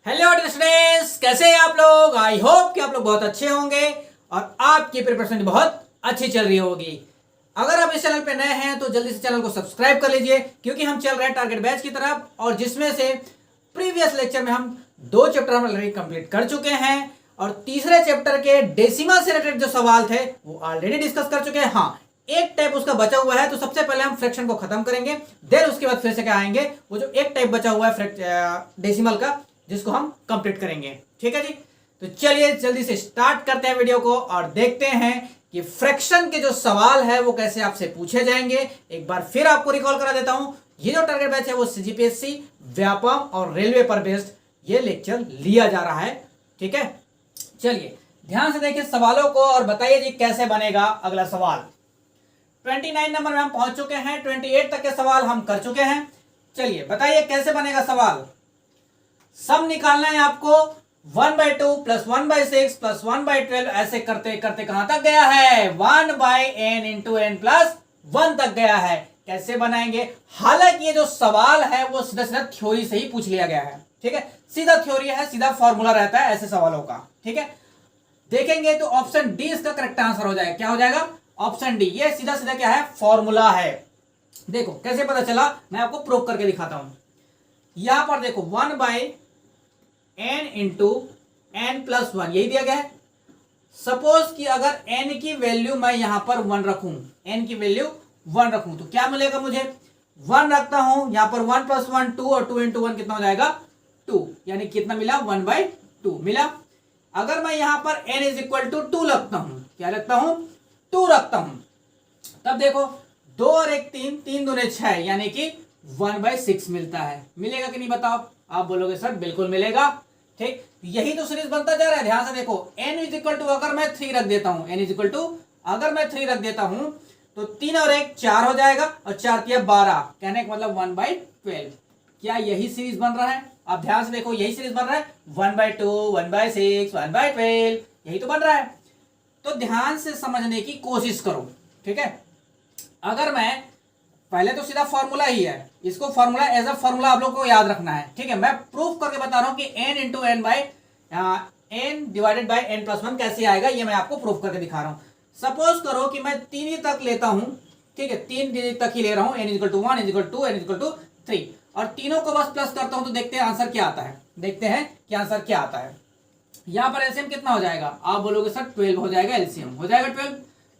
Hello students, कैसे हैं आप लोग। आई होप कि आप लोग बहुत अच्छे होंगे और आपकी प्रिपरेशन बहुत अच्छी चल रही होगी। अगर आप इस चैनल पे नए हैं तो जल्दी से चैनल को सब्सक्राइब कर लीजिए, क्योंकि हम चल रहे हैं टारगेट बैच की तरफ, और जिसमें से प्रीवियस लेक्चर में हम 2 चैप्टर हम ऑलरेडी कंप्लीट कर चुके हैं और तीसरे चैप्टर के डेसिमल से रिलेटेड जो सवाल थे वो ऑलरेडी डिस्कस कर चुके हैं। हाँ, एक टाइप उसका बचा हुआ है, तो सबसे पहले हम फ्रैक्शन को खत्म करेंगे, देन उसके बाद फिर से क्या आएंगे, वो जो एक टाइप बचा हुआ है डेसिमल का, जिसको हम कंप्लीट करेंगे। ठीक है जी, तो चलिए जल्दी से स्टार्ट करते हैं वीडियो को और देखते हैं कि फ्रैक्शन के जो सवाल है वो कैसे आपसे पूछे जाएंगे। एक बार फिर आपको रिकॉल करा देता हूं, ये जो टारगेट बैच है वो सीजीपीएससी, व्यापम और रेलवे पर बेस्ड ये लेक्चर लिया जा रहा है। ठीक है, चलिए ध्यान से देखिए सवालों को और बताइए जी कैसे बनेगा अगला सवाल। 29 नंबर में हम पहुंच चुके हैं, 28 तक के सवाल हम कर चुके हैं। चलिए बताइए कैसे बनेगा सवाल। सम निकालना है आपको, 1/2 प्लस 1/6 प्लस 1/12, ऐसे करते करते कहां तक गया है, 1/n इंटू n प्लस 1 तक गया है। कैसे बनाएंगे, हालांकि ये जो सवाल है वो सीधा सीधा थ्योरी से ही पूछ लिया गया है। ठीक है, सीधा थ्योरी है, सीधा फॉर्मूला रहता है ऐसे सवालों का। ठीक है, देखेंगे तो ऑप्शन डी इसका करेक्ट आंसर हो जाएगा। क्या हो जाएगा, ऑप्शन डी। ये सीधा सीधा क्या है, फॉर्मूला है। देखो कैसे पता चला, मैं आपको प्रूव करके दिखाता हूं। यहां पर देखो 1/n इंटू n प्लस 1 यही दिया गया है। सपोज कि अगर n की वैल्यू मैं यहां पर 1 रखूं, n की वैल्यू 1 रखूं तो क्या मिलेगा मुझे, 1 रखता हूं यहां पर, 1 प्लस 1 2 और 2 इंटू 1 कितना हो जाएगा 2, यानी कितना मिला 1/2 मिला। अगर मैं यहां पर n इज इक्वल टू 2 रखता हूं, क्या रखता हूं 2 रखता हूं, तब देखो 2 और 1 3, 3 दूने 6, यानी कि 1/6 मिलता है। मिलेगा कि नहीं बताओ, आप बोलोगे सर बिल्कुल मिलेगा। ठीक, यही तो सीरीज बनता जा रहा है। ध्यान से देखो, n इज इक्वल टू अगर मैं 3 रख देता हूं, n इज इक्वल टू अगर मैं 3 रख देता हूं तो 3 और 1 4 हो जाएगा और 4 तिया 12, कहने का मतलब 1/12। क्या यही सीरीज बन रहा है, आप ध्यान से देखो यही सीरीज बन रहा है, 1/2 1/6 1/12 यही तो बन रहा है। तो ध्यान से समझने की कोशिश करो। ठीक है, अगर मैं पहले तो सीधा फॉर्मूला ही है, इसको फॉर्मूला एज अ फॉर्मूला आप लोग को याद रखना है। ठीक है, मैं प्रूफ करके बता रहा हूं कि n into n by n divided by n plus 1 कैसे आएगा, ये मैं आपको प्रूफ करके दिखा रहा हूं। सपोज करो कि मैं 3 तक लेता हूं, ठीक है 3 डिजिट तक ही ले रहा हूं, n equal to 1 n equal to 2 n equal to 3, और तीनों को बस प्लस करता हूं तो देखते हैं आंसर क्या आता है। देखते हैं कि आंसर क्या आता है। यहां पर एलसीएम कितना हो जाएगा, आप बोलोगे सर 12 हो जाएगा, एलसीएम हो जाएगा 12।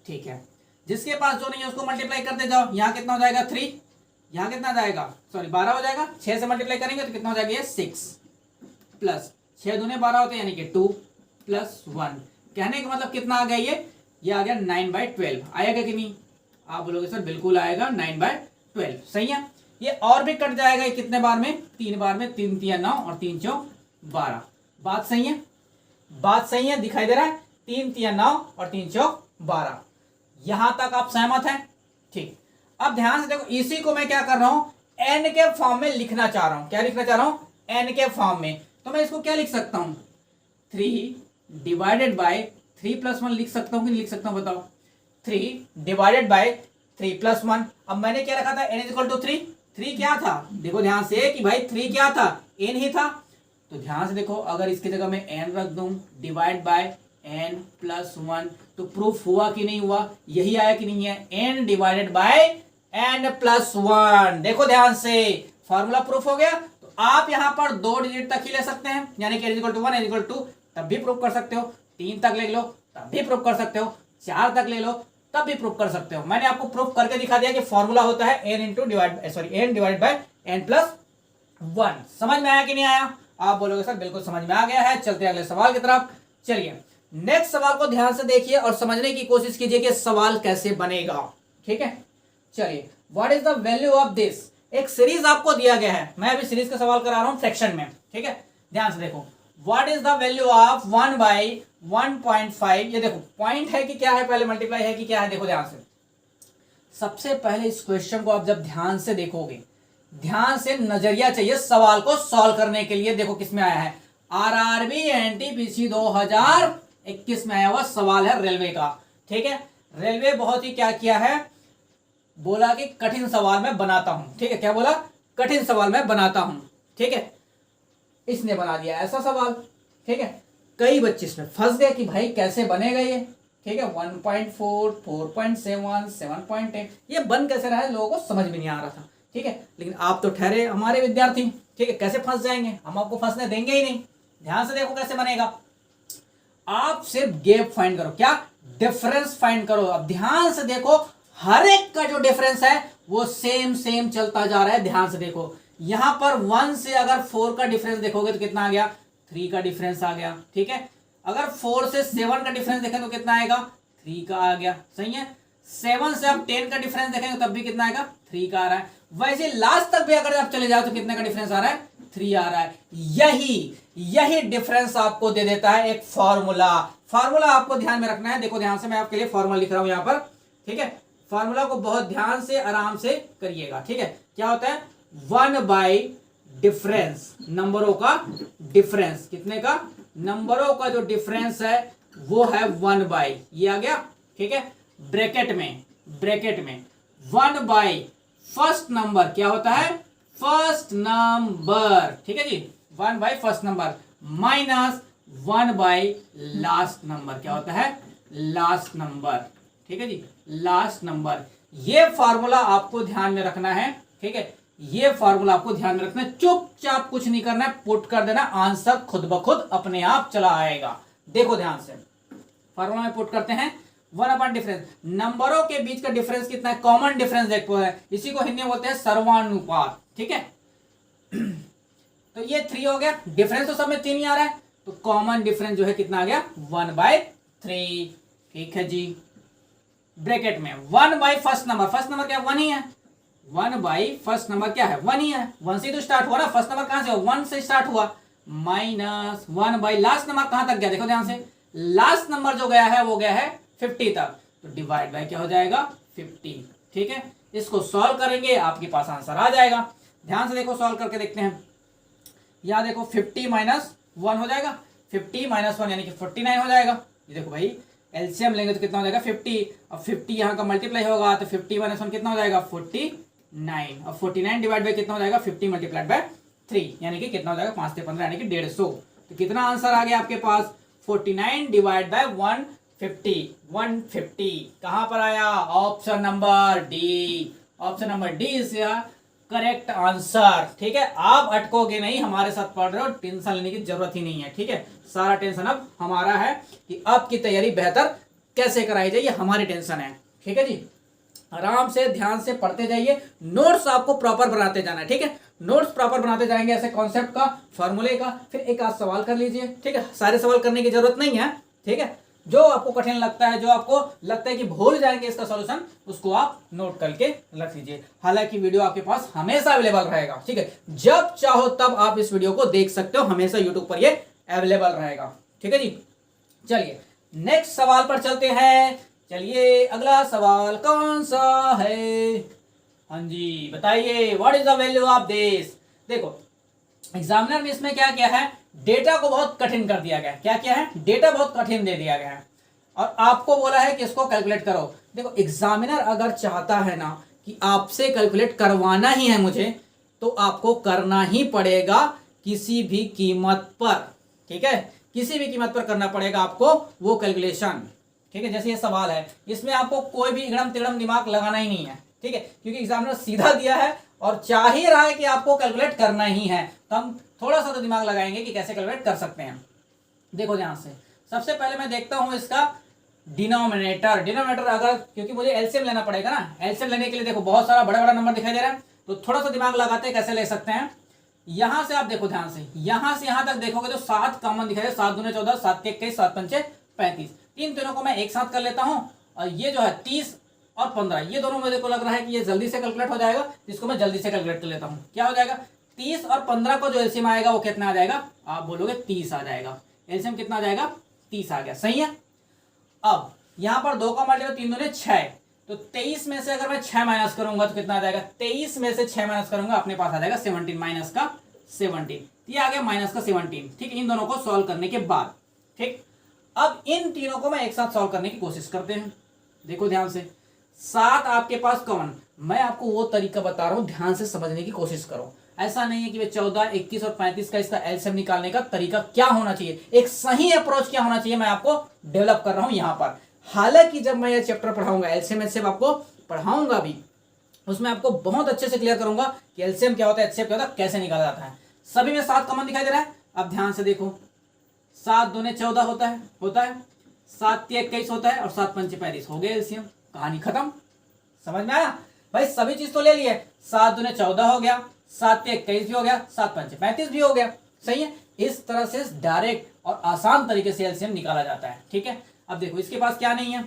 ठीक है, जिसके पास जो नहीं है उसको मल्टीप्लाई करते जाओ। यहाँ कितना हो जाएगा 3, यहाँ कितना जाएगा, सॉरी 12 हो जाएगा। 6 से मल्टीप्लाई करेंगे तो कितना हो जाएगा, ये 6 प्लस 6 दूने 12 होते हैं, यानी कि 2 प्लस 1, कहने का मतलब कितना आ गया, ये आ गया 9/12। आएगा कि नहीं, आप बोलोगे सर बिल्कुल आएगा 9/12। सही है, ये और भी कट जाएगा, ये कितने बार में, 3 बार में, 3 तिया 9 और 3 चौक 12। बात सही है, बात सही है, दिखाई दे रहा है, 3 तिया 9 और 3 चौक 12। यहां तक आप सहमत हैं। ठीक, अब ध्यान से देखो, इसी को मैं क्या कर रहा हूं, n के फॉर्म में लिखना चाह रहा हूं। क्या लिखना चाह रहा हूं, n के फॉर्म में। तो मैं इसको क्या लिख सकता हूं, 3 डिवाइडेड बाय 3 प्लस 1 लिख सकता हूं कि नहीं लिख सकता हूं, बताओ। 3 डिवाइडेड बाय 3 प्लस 1। अब मैंने क्या रखा था, n इज इक्वल टू 3। 3 क्या था, देखो ध्यान से कि भाई 3 क्या था, n ही था। तो ध्यान से देखो, अगर इसकी जगह मैं n रख दूं डिवाइड बाय n प्लस 1, तो प्रूफ हुआ कि नहीं हुआ, यही आया कि नहीं है, n divided by n plus 1। देखो ध्यान से, फॉर्मूला प्रूफ हो गया। तो आप यहां पर 2 डिजिट तक ही ले सकते हैं, यानी कि n equal to 1 n equal to, तब भी प्रूफ कर सकते हो। 3 तक ले लो तब भी प्रूफ कर सकते हो, 4 तक ले लो तब भी प्रूफ कर सकते हो। मैंने आपको प्रूफ करके दिखा दिया कि फॉर्मूला होता है n into n divide by n plus 1। समझ में आया कि नहीं आया, आप बोलोगे सर बिल्कुल समझ में आ गया है। चलते हैं अगले सवाल की तरफ। चलिए नेक्स्ट सवाल को ध्यान से देखिए और समझने की कोशिश कीजिए कि सवाल कैसे बनेगा। ठीक है, चलिए what is the value of this. एक सीरीज आपको दिया गया है, मैं अभी सीरीज का सवाल करा रहा हूं फ्रैक्शन में। ठीक है, ध्यान से देखो, what is the value of 1/1.5। ये देखो पॉइंट है कि क्या है, पहले मल्टीप्लाई है कि क्या है, देखो ध्यान से। सबसे पहले इस क्वेश्चन को आप जब ध्यान से देखोगे, ध्यान से नजरिया चाहिए सवाल को सॉल्व करने के लिए। देखो किसमें आया है, आरआरबी एनटीपीसी 2021 में आया हुआ सवाल है रेलवे का। ठीक है, रेलवे बहुत ही क्या किया है, बोला कि कठिन सवाल मैं बनाता हूं। ठीक है, क्या बोला, कठिन सवाल मैं बनाता हूं। ठीक है, इसने बना दिया ऐसा सवाल। ठीक है, कई बच्चे इसमें फंस गए कि भाई कैसे बनेगा ये। ठीक है, 1.4, 4.7, 7.8 ये बन कैसे रहा है, लोगों को समझ में नहीं आ रहा था। ठीक है, लेकिन आप तो ठहरे हमारे विद्यार्थी। ठीक है, कैसे फंस जाएंगे, हम आपको फंसने देंगे ही नहीं। ध्यान से देखो कैसे बनेगा। आप सिर्फ गैप फाइंड करो, क्या, डिफरेंस फाइंड करो। अब ध्यान से देखो, हर एक का जो डिफरेंस है वो सेम सेम चलता जा रहा है। ध्यान से देखो, यहां पर 1 से अगर 4 का डिफरेंस देखोगे तो कितना आ गया, 3 का डिफरेंस आ गया। ठीक है, अगर 4 से 7 का डिफरेंस देखें तो कितना आएगा, 3 का आ गया। सही है, 7 से आप 10 का डिफरेंस देखेंगे तब भी कितना आएगा, 3 का आ रहा है। वैसे लास्ट तक भी अगर आप चले जाओ तो कितने का डिफरेंस आ रहा है, 3 आ रहा है। यही डिफरेंस आपको दे देता है एक फॉर्मूला। फॉर्मूला आपको ध्यान में रखना है। देखो ध्यान से, मैं आपके लिए फॉर्मूला लिख रहा हूं यहां पर। ठीक है, फॉर्मूला को बहुत ध्यान से आराम से करिएगा। ठीक है, क्या होता है, 1 बाई डिफरेंस, नंबरों का डिफरेंस, कितने का, नंबरों का जो डिफरेंस है वो है 1 बाई, ये आ गया। ठीक है, ब्रैकेट में 1 बाई फर्स्ट नंबर, क्या होता है, फर्स्ट नंबर। ठीक है जी, 1 by first number minus 1 by last number, क्या होता है, लास्ट नंबर। ठीक है जी, लास्ट नंबर। ये फॉर्मूला आपको ध्यान में रखना है। ठीक है, ये फॉर्मूला आपको ध्यान में रखना है। चुपचाप कुछ नहीं करना है, पुट कर देना, आंसर खुद ब खुद अपने आप चला आएगा। देखो ध्यान से, फॉर्मूला में पुट करते हैं 1 अपॉन डिफरेंस, नंबरों के बीच का डिफरेंस कितना है, कॉमन डिफरेंस देखो है, इसी को हिंदी में बोलते हैं सर्वानुपात। ठीक है, तो ये 3 हो गया, डिफरेंस तो सब में 3 ही आ रहा है, तो कॉमन डिफरेंस जो है कितना आ गया, 1/3। ठीक है जी, ब्रैकेट में 1 बाई फर्स्ट नंबर क्या 1 ही है, 1 बाई फर्स्ट नंबर क्या है, 1 ही है, 1 से तो स्टार्ट हुआ ना, फर्स्ट नंबर कहां से हुआ, 1 से स्टार्ट हुआ, माइनस 1 बाई लास्ट नंबर कहां तक गया, देखो ध्यान से, लास्ट नंबर जो गया है वो गया है 50 तक, तो डिवाइड बाय क्या हो जाएगा, 50। ठीक है, इसको सॉल्व करेंगे, आपके पास आंसर आ जाएगा। ध्यान से देखो, सॉल्व करके देखते हैं। यहां देखो 50 माइनस 1 हो जाएगा, 50 माइनस 1 यानी कि 49 हो जाएगा। ये देखो भाई, एलसीएम लेंगे तो कितना हो जाएगा 50, अब 50 यहाँ का मल्टीप्लाई होगा तो 50 माइनस 1 कितना हो जाएगा 49, अब 49 डिवाइड बाय कितना हो जाएगा 50 मल्टीप्लाइड बाय 3 यानी कि कितना हो जाएगा 5 से 15 यानी कि 150। तो कितना आंसर आ गया आपके पास, 49 डिवाइड बाय 150 कहां पर आया, option number D, option number D is correct answer. ठीक है, आप अटकोगे नहीं, हमारे साथ पढ़ रहे हो, टेंशन लेने की जरूरत ही नहीं है। ठीक है, सारा टेंशन अब हमारा है कि आपकी तैयारी बेहतर कैसे कराई जाए, ये हमारी टेंशन है। ठीक है जी, आराम से ध्यान से पढ़ते जाइए, नोट्स आपको प्रॉपर बनाते जाना है। ठीक है, नोट्स प्रॉपर बनाते जाएंगे ऐसे कॉन्सेप्ट का, फॉर्मूले का, फिर एक आध सवाल कर लीजिए। ठीक है, सारे सवाल करने की जरूरत नहीं है। ठीक है, जो आपको कठिन लगता है, जो आपको लगता है कि भूल जाएंगे इसका सॉल्यूशन, उसको आप नोट करके रख लीजिए। हालांकि वीडियो आपके पास हमेशा अवेलेबल रहेगा। ठीक है, जब चाहो तब आप इस वीडियो को देख सकते हो, हमेशा यूट्यूब पर ये अवेलेबल रहेगा। ठीक है जी, चलिए नेक्स्ट सवाल पर चलते हैं। चलिए अगला सवाल कौन सा है, हाँ जी बताइए, what is the value of this. देखो एग्जामिनर ने इसमें क्या किया है, डेटा को बहुत कठिन कर दिया गया है। क्या किया है, डेटा बहुत कठिन दे दिया गया है और आपको बोला है कि इसको कैलकुलेट करो। देखो एग्जामिनर अगर चाहता है ना कि आपसे कैलकुलेट करवाना ही है मुझे, तो आपको करना ही पड़ेगा किसी भी कीमत पर। ठीक है, किसी भी कीमत पर करना पड़ेगा आपको वो कैलकुलेशन। ठीक है, जैसे ये सवाल है, इसमें आपको कोई भी इगड़म तिगड़म दिमाग लगाना ही नहीं है। ठीक है, क्योंकि एग्जामिनर सीधा दिया है और चाह ही रहा है कि आपको कैलकुलेट करना ही है, तो हम थोड़ा सा तो दिमाग लगाएंगे कि कैसे कैलकुलेट कर सकते हैं। देखो ध्यान से, सबसे पहले मैं देखता हूं इसका डिनोमिनेटर अगर, क्योंकि मुझे एलसीएम लेना पड़ेगा ना, एलसीएम लेने के लिए देखो बहुत सारा बड़ा बड़ा नंबर दिखाई दे रहा है, तो थोड़ा सा दिमाग लगाते हैं कैसे ले सकते हैं। यहां से आप देखो ध्यान से, यहां से यहां तक देखोगे तो 7 कॉमन दिखाई दे, 7 दूने 14, 7 के 21, 7 पंचे 35, इन तीनों को मैं एक साथ कर लेता हूं, और ये जो है 30 और 15, ये दोनों मेरे को लग रहा है कि ये जल्दी से कैलकुलेट हो जाएगा, इसको मैं जल्दी से कैलकुलेट कर लेता हूं। क्या हो जाएगा, 30 और 15 को जो एलसीएम आएगा वो कितना आ जाएगा, आप बोलोगे 30 आ जाएगा। एलसीएम कितना आ जाएगा, 30 आ गया। सही है, अब यहां पर 2 का मल्टीप्लाई 3 दूने 6, तो 23 में से अगर मैं 6 माइनस करूंगा तो कितना आ जाएगा, 23 में से 6 माइनस करूंगा अपने पास आ जाएगा 17 माइनस का 17, ये आ गया माइनस का 17। ठीक, इन दोनों को सॉल्व करने के बाद, ठीक, अब इन तीनों को मैं एक साथ सॉल्व करने की कोशिश करते हैं। देखो ध्यान से, 7 आपके पास कॉमन, मैं आपको वो तरीका बता रहा हूं, ध्यान से समझने की कोशिश करो। ऐसा नहीं है कि 14, 21 और 35 का इसका एलसीएम निकालने का तरीका क्या होना चाहिए, एक सही अप्रोच क्या होना चाहिए, मैं आपको डेवलप कर रहा हूं यहां पर। हालांकि जब मैं ये चैप्टर पढ़ाऊंगा एलसीएम एचसीएफ आपको पढ़ाऊंगा भी, उसमें आपको बहुत अच्छे से क्लियर करूंगा कि एलसीएम क्या होता है, एचसीएफ क्या होता है, कैसे निकाला जाता है। सभी में 7 कॉमन दिखाई दे रहा है। अब ध्यान से देखो, 7 दूने 14 होता है 7 3 21 होता है और 7 5 35 हो गया एलसीएम, कहानी खत्म। समझ में आया भाई, सभी चीज तो ले लिए, 7 दूने 14 हो गया, 7 3 21 भी हो गया, 7 5 35 भी हो गया, सही है। इस तरह से डायरेक्ट और आसान तरीके से एलसीएम निकाला जाता है, ठीक है। अब देखो इसके पास क्या नहीं है,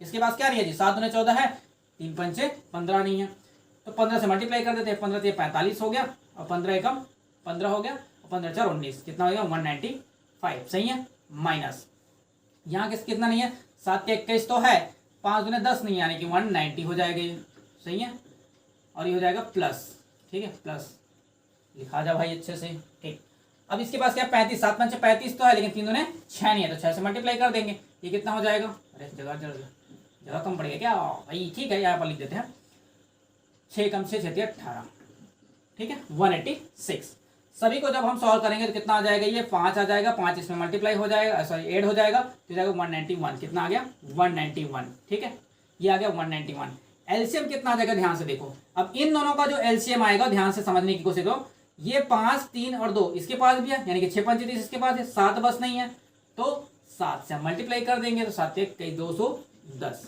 इसके पास क्या नहीं है जी, 7 दूने 14 है, 3 पंचे 15 नहीं है, तो 15 से मल्टीप्लाई कर देते हैं, 15 3 45 हो गया और 15 एकम 15 हो गया और 15 4 19, कितना हो गया 195, सही है। माइनस यहाँ कितना नहीं है, 7 3 21 तो है, 5 दूने 10 नहीं, यानी कि 190 हो जाएगा ये, सही है। और ये हो जाएगा प्लस, ठीक है, प्लस लिखा जा भाई अच्छे से, ठीक। अब इसके पास क्या 35, 7 5 35 तो है, लेकिन 3 दूने 6 नहीं है, तो 6 से मल्टीप्लाई कर देंगे, ये कितना हो जाएगा, अरे जगह कम पड़ेगा क्या भाई, ठीक है यहाँ पर लिख देते हैं, 6 कम 6 6 18, ठीक है, 186। सभी को जब हम सॉल्व करेंगे तो कितना आ जाएगा, ये 5 आ जाएगा, 5 इसमें मल्टीप्लाई हो जाएगा, सॉरी ऐड हो जाएगा, तो जाएगा 191, कितना आ गया 191, ठीक है, ये आ गया 191। एलसीएम कितना आ जाएगा, ध्यान से देखो। अब इन दोनों का जो एलसीएम आएगा ध्यान से समझने की कोशिश करो, ये 5 3 और 2 इसके पास भी है, यानी कि 6 5 30 इसके पास है, 7 बस नहीं है, तो 7 से मल्टीप्लाई कर देंगे, तो 7 1 210,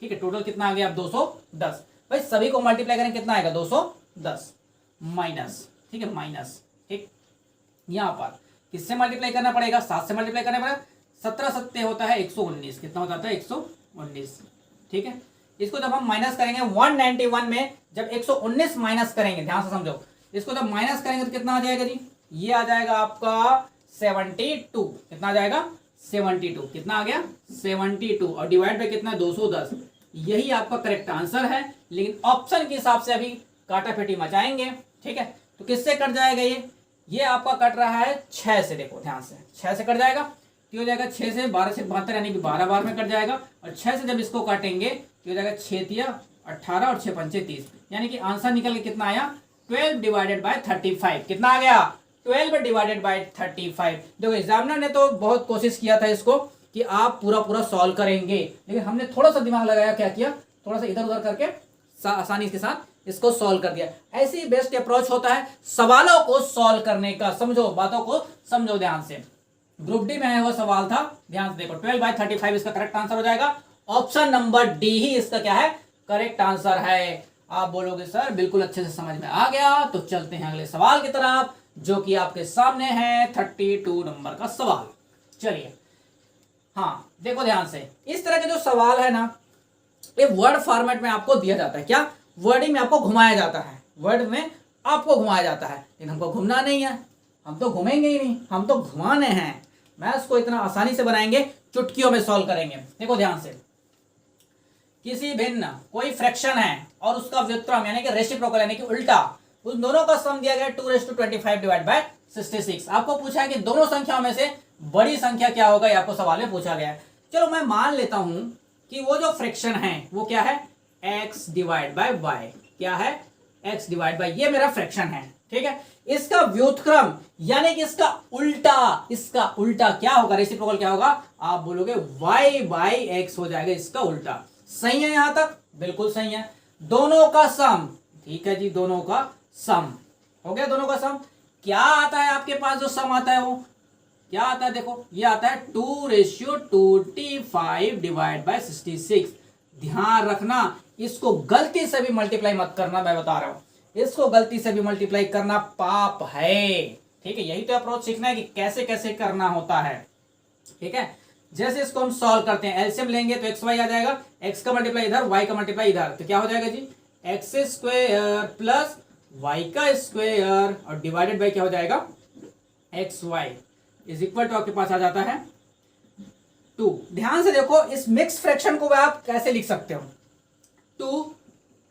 ठीक है। टोटल कितना आ गया, अब 210। भाई सभी को मल्टीप्लाई करें कितना आएगा 210 माइनस, ठीक है, माइनस, ठीक। यहाँ पर किससे मल्टीप्लाई करना पड़ेगा, 7 से मल्टीप्लाई करना पड़ेगा, 17 7 होता है 119, कितना होता है 119, ठीक है। इसको जब हम माइनस करेंगे 191 में जब 119 माइनस करेंगे, ध्यान से समझो, इसको जब माइनस करेंगे तो कितना आ जाएगा जी, ये आ जाएगा आपका 72, कितना आ जाएगा 72, कितना आ गया 72, और डिवाइड बाय कितना 210, यही आपका करेक्ट आंसर है। लेकिन ऑप्शन के हिसाब से अभी काटा पेटी मचाएंगे, ठीक है। तो किससे कट जाएगा ये आपका कट रहा है 6 से, देखो ध्यान से, 6 से कट जाएगा, तो हो जाएगा 6 से 12 से 72, यानी कि 12 बार में कट जाएगा, और 6 से जब इसको काटेंगे तो हो जाएगा 6 3 18 और 6 5 30, यानी कि आंसर निकल के कितना आया 12 डिवाइडेड बाय 35, कितना आ गया 12 डिवाइडेड बाय 35। देखो एग्जामिनर ने तो बहुत कोशिश किया था इसको कि आप पूरा सॉल्व करेंगे, लेकिन हमने थोड़ा सा दिमाग लगाया, क्या किया, थोड़ा सा इधर उधर करके आसानी के साथ इसको सॉल्व कर दिया। ऐसे ही बेस्ट अप्रोच होता है सवालों को सॉल्व करने का, समझो बातों को समझो ध्यान से। ग्रुप डी में है वो सवाल था, ध्यान से देखो, 12 बाय 35 इसका करेक्ट आंसर हो जाएगा, ऑप्शन नंबर डी ही इसका क्या है करेक्ट आंसर है। आप बोलोगे सर बिल्कुल अच्छे से समझ में आ गया, तो चलते हैं अगले सवाल की तरफ, जो कि आपके सामने है 32 नंबर का सवाल। चलिए हाँ देखो ध्यान से, इस तरह के जो सवाल है ना, ये वर्ड फॉर्मेट में आपको दिया जाता है, क्या वर्डिंग में आपको घुमाया जाता है, वर्ड में आपको घुमाया जाता है, लेकिन हमको घूमना नहीं है, हम तो घूमेंगे ही नहीं, हम तो घुमाने हैं। मैं उसको इतना आसानी से बनाएंगे, चुटकियों में सॉल्व करेंगे। देखो ध्यान से, किसी भिन्न कोई फ्रैक्शन है और उसका व्युत्क्रम यानी कि रेसिप्रोकल यानी कि उल्टा, उस दोनों का सम दिया गया 2⁻25 डिवाइड बाय 66। आपको पूछा है कि दोनों संख्याओं में से बड़ी संख्या क्या होगा, ये आपको सवाल में पूछा गया है। चलो मैं मान लेता हूं कि वो जो फ्रैक्शन है वो क्या है x डिवाइड बाय y, क्या है x डिवाइड बाय, ये मेरा फ्रैक्शन है, ठीक है। इसका व्युत्क्रम यानी कि इसका उल्टा क्या होगा, रेसिप्रोकल क्या होगा, आप बोलोगे y बाय x हो जाएगा, इसका उल्टा। सही है यहां तक, बिल्कुल सही है। दोनों का सम, ठीक है जी, दोनों का सम हो गया, दोनों का सम। क्या आता है आपके पास, जो सम आता है वो क्या आता है, देखो ये आता है 2:25 डिवाइड बाय 66। ध्यान रखना, इसको गलती से भी मल्टीप्लाई मत करना, मैं बता रहा हूं, इसको गलती से भी मल्टीप्लाई करना पाप है, ठीक है। यही तो अप्रोच सीखना है कि कैसे कैसे करना होता है, ठीक है। जैसे इसको हम सॉल्व करते हैं, एलसीएम लेंगे तो एक्स वाई आ जाएगा, एक्स का मल्टीप्लाई इधर, वाई का मल्टीप्लाई इधर, तो क्या हो जाएगा जी एक्स स्क्वायर प्लस वाई का स्क्वायर और डिवाइडेड बाई क्या हो जाएगा X Y is equal to आपके पास आ जाता है 2। ध्यान से देखो, इस मिक्स फ्रैक्शन को आप कैसे लिख सकते हो, 2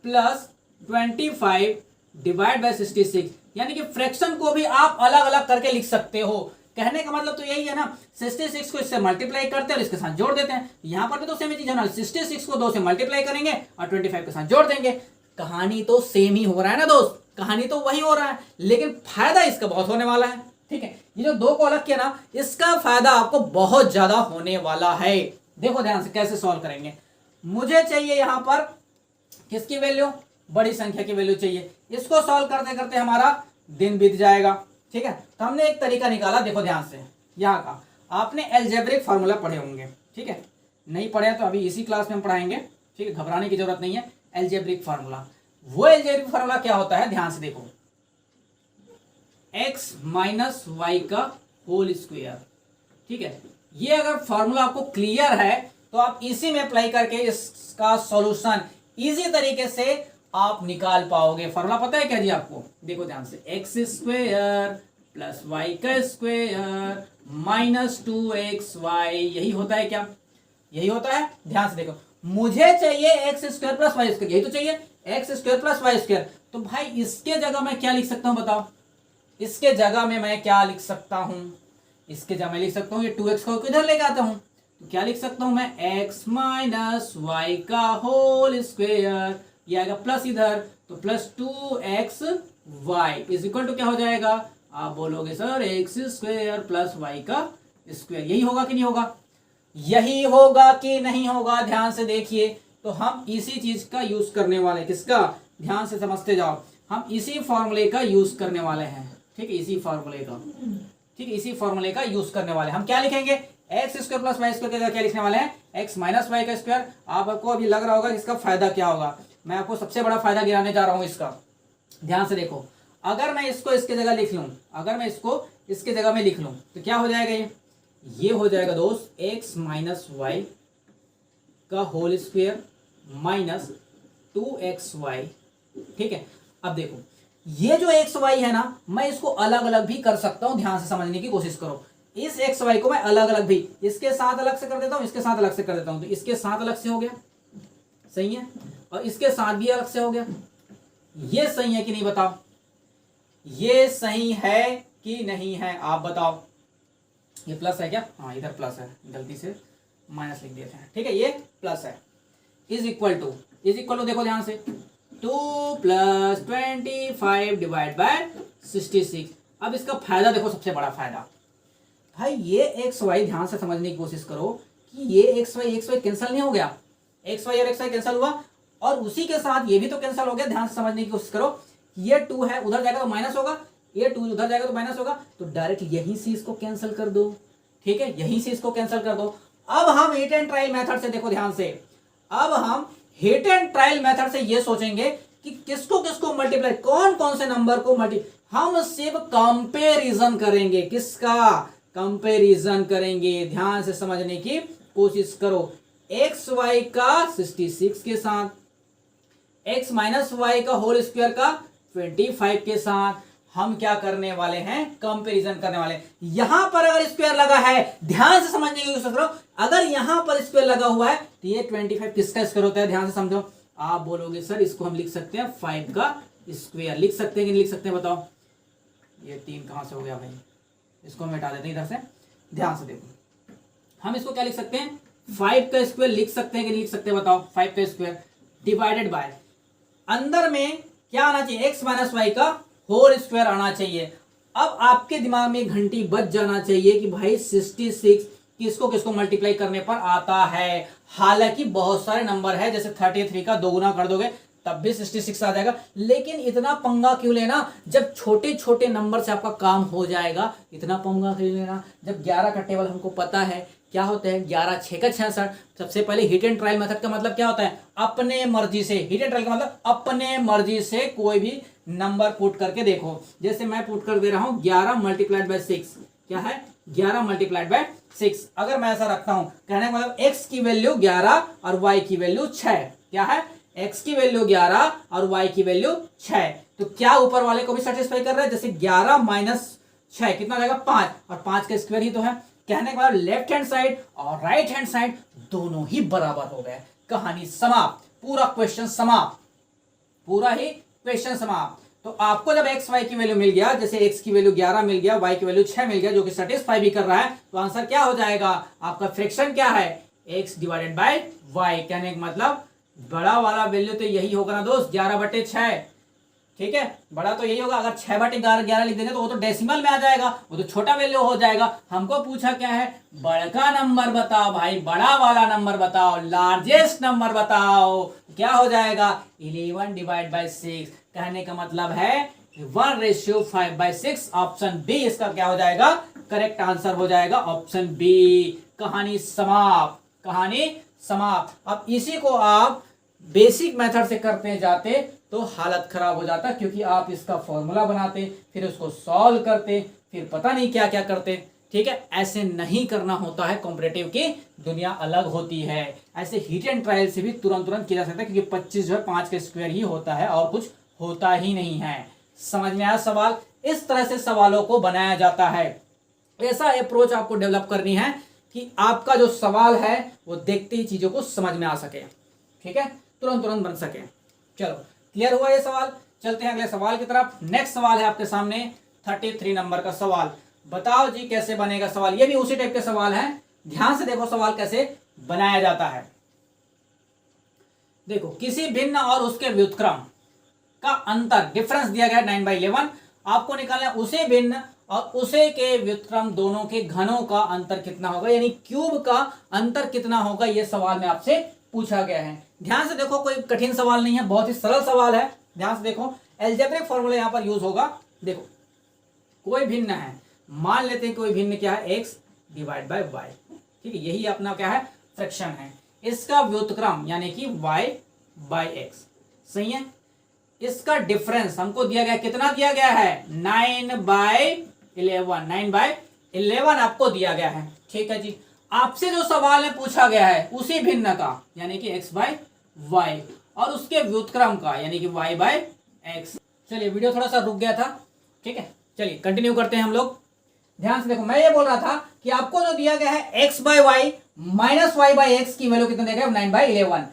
+ 25 डिवाइड बाय 66, यानी कि फ्रैक्शन को भी आप अलग अलग करके लिख सकते हो। कहने का मतलब तो यही है ना, 66 को इससे मल्टीप्लाई करते हैं और इसके साथ जोड़ देते हैं। यहां पर भी तो सेम चीज है ना, 66 को 2 से मल्टीप्लाई करेंगे और 25 के साथ जोड़ देंगे। कहानी तो सेम ही हो रहा है ना दोस्त, कहानी तो वही हो रहा है, लेकिन फायदा इसका बहुत होने वाला है। ठीक है, ये जो दो को अलग किया ना, इसका फायदा आपको बहुत ज्यादा होने वाला है। देखो ध्यान से कैसे सॉल्व करेंगे। मुझे चाहिए यहां पर किसकी वैल्यू, बड़ी संख्या की वैल्यू चाहिए। इसको सॉल्व करते करते हमारा दिन बीत जाएगा। ठीक है, तो हमने एक तरीका निकाला, देखो ध्यान से। यहाँ का आपने अलजेब्रिक फार्मूला पढ़े होंगे। ठीक है, नहीं पढ़े तो अभी इसी क्लास में हम पढ़ाएंगे। ठीक है, घबराने की जरूरत नहीं है। अलजेब्रिक फार्मूला, वो अलजेब्रिक फार्मूला क्या होता है, ध्यान से देखो, x माइनस वाई का होल स्क्वायर। ठीक है, ये अगर फॉर्मूला आपको क्लियर है तो आप इसी में अप्लाई करके इसका सॉल्यूशन इजी तरीके से आप निकाल पाओगे। फॉर्मूला पता है क्या जी आपको, देखो ध्यान से, एक्स स्क्वायर प्लस वाई का स्क्वायर माइनस 2xy, यही होता है क्या, यही होता है। ध्यान से देखो, मुझे चाहिए X square plus Y square, यही तो चाहिए, X square plus Y square. तो भाई इसके जगह मैं क्या लिख सकता हूं बताओ, इसके जगह में मैं क्या लिख सकता हूं, इसके जगह मैं लिख सकता हूं, ये 2x को किधर लेके आता हूं, तो क्या लिख सकता हूं मैं, x माइनस वाई का होल स्क्वायर, ये आएगा प्लस इधर, तो plus 2xy is equal to क्या हो जाएगा, आप बोलोगे sir X square plus Y का स्क्वायर। यही होगा कि नहीं होगा, यही होगा कि नहीं होगा, ध्यान से देखिए। तो हम इसी चीज का यूज करने वाले, किसका, ध्यान से समझते जाओ, हम इसी फॉर्मूले का यूज करने वाले हैं। ठीक है, इसी फॉर्मूले का, ठीक है, इसी फॉर्मूले का यूज करने वाले। हम क्या लिखेंगे, X square plus Y square के जगह क्या लिखने वाले हैं, एक्स माइनस वाई का स्क्वायर। आपको अभी लग रहा होगा इसका फायदा क्या होगा, मैं आपको सबसे बड़ा फायदा गिराने जा रहा हूं इसका। ध्यान से देखो, अगर मैं इसको इसके जगह लिख लूं, अगर मैं इसको इसके जगह में लिख लूं तो क्या हो जाएगा, ये हो जाएगा दोस्त एक्स माइनस वाई का होल स्क्वायर माइनस 2xy। ठीक है, अब देखो ये जो xy है ना, मैं इसको अलग अलग भी कर सकता हूं, ध्यान से समझने की कोशिश करो। इस xy को मैं अलग अलग भी, इसके साथ अलग से कर देता हूं, इसके साथ अलग से कर देता हूं, तो इसके साथ अलग से हो गया, सही है, और इसके साथ भी अलग से हो गया। ये सही है कि नहीं बताओ, ये सही है कि नहीं है, आप बताओ। ये प्लस है क्या, हाँ इधर प्लस है, गलती से माइनस लिख देते हैं। ठीक है, ये प्लस है, इज इक्वल टू देखो ध्यान से, 2 + 25 डिवाइड बाय 66। अब इसका फायदा देखो, सबसे बड़ा फायदा भाई, ये एक्स वाई ध्यान से समझने की कोशिश करो कि ये एक्स वाई कैंसिल नहीं हो गया, एक्स वाई और एक्स वाई कैंसिल हुआ, और उसी के साथ ये भी तो कैंसिल हो गया। ध्यान से समझने की कोशिश करो, ये 2 है उधर जाएगा तो माइनस होगा, ये 2 उधर जाएगा तो माइनस होगा, तो डायरेक्ट यहीं से इसको कैंसिल कर दो। ठीक है, यहीं से इसको कैंसिल कर दो। अब हम हिट एंड ट्रायल मेथड से, देखो ध्यान से, अब हम हिट एंड ट्रायल मेथड से ये सोचेंगे कि किसको किसको मल्टीप्लाई, कौन कौन से नंबर को हम सिर्फ कंपेरिजन करेंगे, किसका, कंपेरिजन करेंगे। ध्यान से समझने की कोशिश करो, एक्स वाई का 66 के साथ, एक्स माइनस वाई का होल स्क्वायर का 25 के साथ हम क्या करने वाले हैं, कंपैरिजन करने वाले हैं। यहां पर अगर स्क्वायर लगा है, ध्यान से समझने की कोशिश करो, अगर यहां पर स्क्वायर लगा हुआ है तो ये 25 किसका स्क्वायर होता है, ध्यान से समझो। आप बोलोगे सर इसको हम लिख सकते हैं 5 का स्क्वायर, लिख सकते हैं कि नहीं लिख सकते हैं बताओ। ये 3 कहां से हो गया भाई, इसको हम हटा देते हैं इधर से। ध्यान से देखो, हम इसको क्या लिख सकते हैं, 5 का स्क्वायर लिख सकते हैं कि नहीं लिख सकते बताओ। 5 का स्क्वायर डिवाइडेड बाय, अंदर में क्या आना चाहिए, एक्स माइनस वाई का होल स्क्वायर आना चाहिए। अब आपके दिमाग में घंटी बज जाना चाहिए कि भाई 66 किसको किसको मल्टीप्लाई करने पर आता है। हालांकि बहुत सारे नंबर है, जैसे 33 का 2 गुना कर दोगे तब भी 66 आ जाएगा, लेकिन इतना पंगा क्यों लेना, जब छोटे छोटे नंबर से आपका काम हो जाएगा। इतना पंगा क्यों लेना, जब 11 का टेबल हमको पता है क्या होता है, 11 6 का 66। सबसे पहले हिट एंड ट्रायल मेथड का मतलब क्या होता है, अपने मर्जी से, हिट एंड ट्रायल का मतलब अपने मर्जी से कोई भी नंबर पुट करके देखो। जैसे मैं पुट कर दे रहा हूं 11 मल्टीप्लाइड बाय 6, क्या है 11 मल्टीप्लाइड बाय 6। अगर मैं ऐसा रखता हूं, कहने का मतलब x की वैल्यू 11 और y की वैल्यू 6, क्या है x की वैल्यू 11 और y की वैल्यू 6, तो क्या ऊपर वाले को भी सेटिस्फाई कर रहा है। जैसे 11 माइनस 6 कितना हो जाएगा 5, और 5 का स्क्वायर ही तो है। कहने के बाद लेफ्ट हैंड साइड और राइट हैंड साइड दोनों ही बराबर हो गए, कहानी समाप्त, पूरा क्वेश्चन समाप्त, पूरा ही क्वेश्चन समाप्त। तो आपको जब एक्स वाई की वैल्यू मिल गया, जैसे एक्स की वैल्यू 11 मिल गया, वाई की वैल्यू 6 मिल गया, जो कि सेटिस्फाई भी कर रहा है, तो आंसर क्या हो जाएगा आपका, फ्रैक्शन क्या है, एक्स डिवाइडेड बाय वाई। कहने का मतलब बड़ा वाला वैल्यू तो यही होगा ना दोस्त, 11/6, ठीक है, बड़ा तो यही होगा। अगर 6/11 लिख देंगे तो वो तो डेसिमल में आ जाएगा, वो तो छोटा वैल्यू हो जाएगा। हमको पूछा क्या है, बड़का नंबर बताओ भाई, बड़ा वाला नंबर बताओ, लार्जेस्ट नंबर बताओ। क्या हो जाएगा 11/6। कहने का मतलब है 1:5/6। ऑप्शन बी इसका क्या हो जाएगा, करेक्ट आंसर हो जाएगा ऑप्शन बी। कहानी समाप्त, कहानी समाप्त। अब इसी को आप बेसिक मेथड से करते जाते तो हालत खराब हो जाता, क्योंकि आप इसका फॉर्मूला बनाते, फिर उसको सॉल्व करते, फिर पता नहीं क्या क्या करते। ठीक है, ऐसे नहीं करना होता है। कॉम्पिटिटिव की दुनिया अलग होती है। ऐसे हिट एंड ट्रायल से भी तुरंत किया जा सकता है, क्योंकि 25 जो है 5 का स्क्वायर ही होता है और कुछ होता ही नहीं है। समझ में आया सवाल? इस तरह से सवालों को बनाया जाता है। ऐसा अप्रोच आपको डेवलप करनी है कि आपका जो सवाल है वो देखते ही चीजों को समझ में आ सके। ठीक है, तुरंत बन सके। चलो, क्लियर हुआ ये सवाल? चलते हैं अगले सवाल की तरफ। नेक्स्ट सवाल है आपके सामने 33 नंबर का सवाल। बताओ जी कैसे बनेगा सवाल। ये भी उसी टाइप के सवाल है। ध्यान से देखो सवाल कैसे बनाया जाता है। देखो, किसी भिन्न और उसके व्युत्क्रम का अंतर, डिफरेंस दिया गया 9/11। आपको निकालना है उसे भिन्न और उसे के व्युत्क्रम दोनों के घनों का अंतर कितना होगा, यानी क्यूब का अंतर कितना होगा। यह सवाल में आपसे पूछा गया है। ध्यान से देखो, कोई कठिन सवाल नहीं है, बहुत ही सरल सवाल है। ध्यान से देखो, अलजेब्रिक फॉर्मूला यहां पर यूज होगा। देखो, कोई भिन्न है, मान लेते हैं कोई भिन्न क्या है, x/y। ठीक है, यही अपना क्या है, फ्रैक्शन है। इसका व्युत्क्रम यानी कि y/x। सही है। इसका डिफरेंस हमको दिया गया, कितना दिया गया है, 9/11। 9/11 आपको दिया गया है। ठीक है जी। आपसे जो सवाल में पूछा गया है उसी भिन्न का यानी कि x/y और उसके व्युत्क्रम का यानी कि y/x। चलिए, वीडियो थोड़ा सा रुक गया था। ठीक है, चलिए कंटिन्यू करते हैं हम लोग। ध्यान से देखो, मैं ये बोल रहा था कि आपको जो दिया गया है x/y माइनस y/x की वैल्यू कितना दिया गया, 9/11।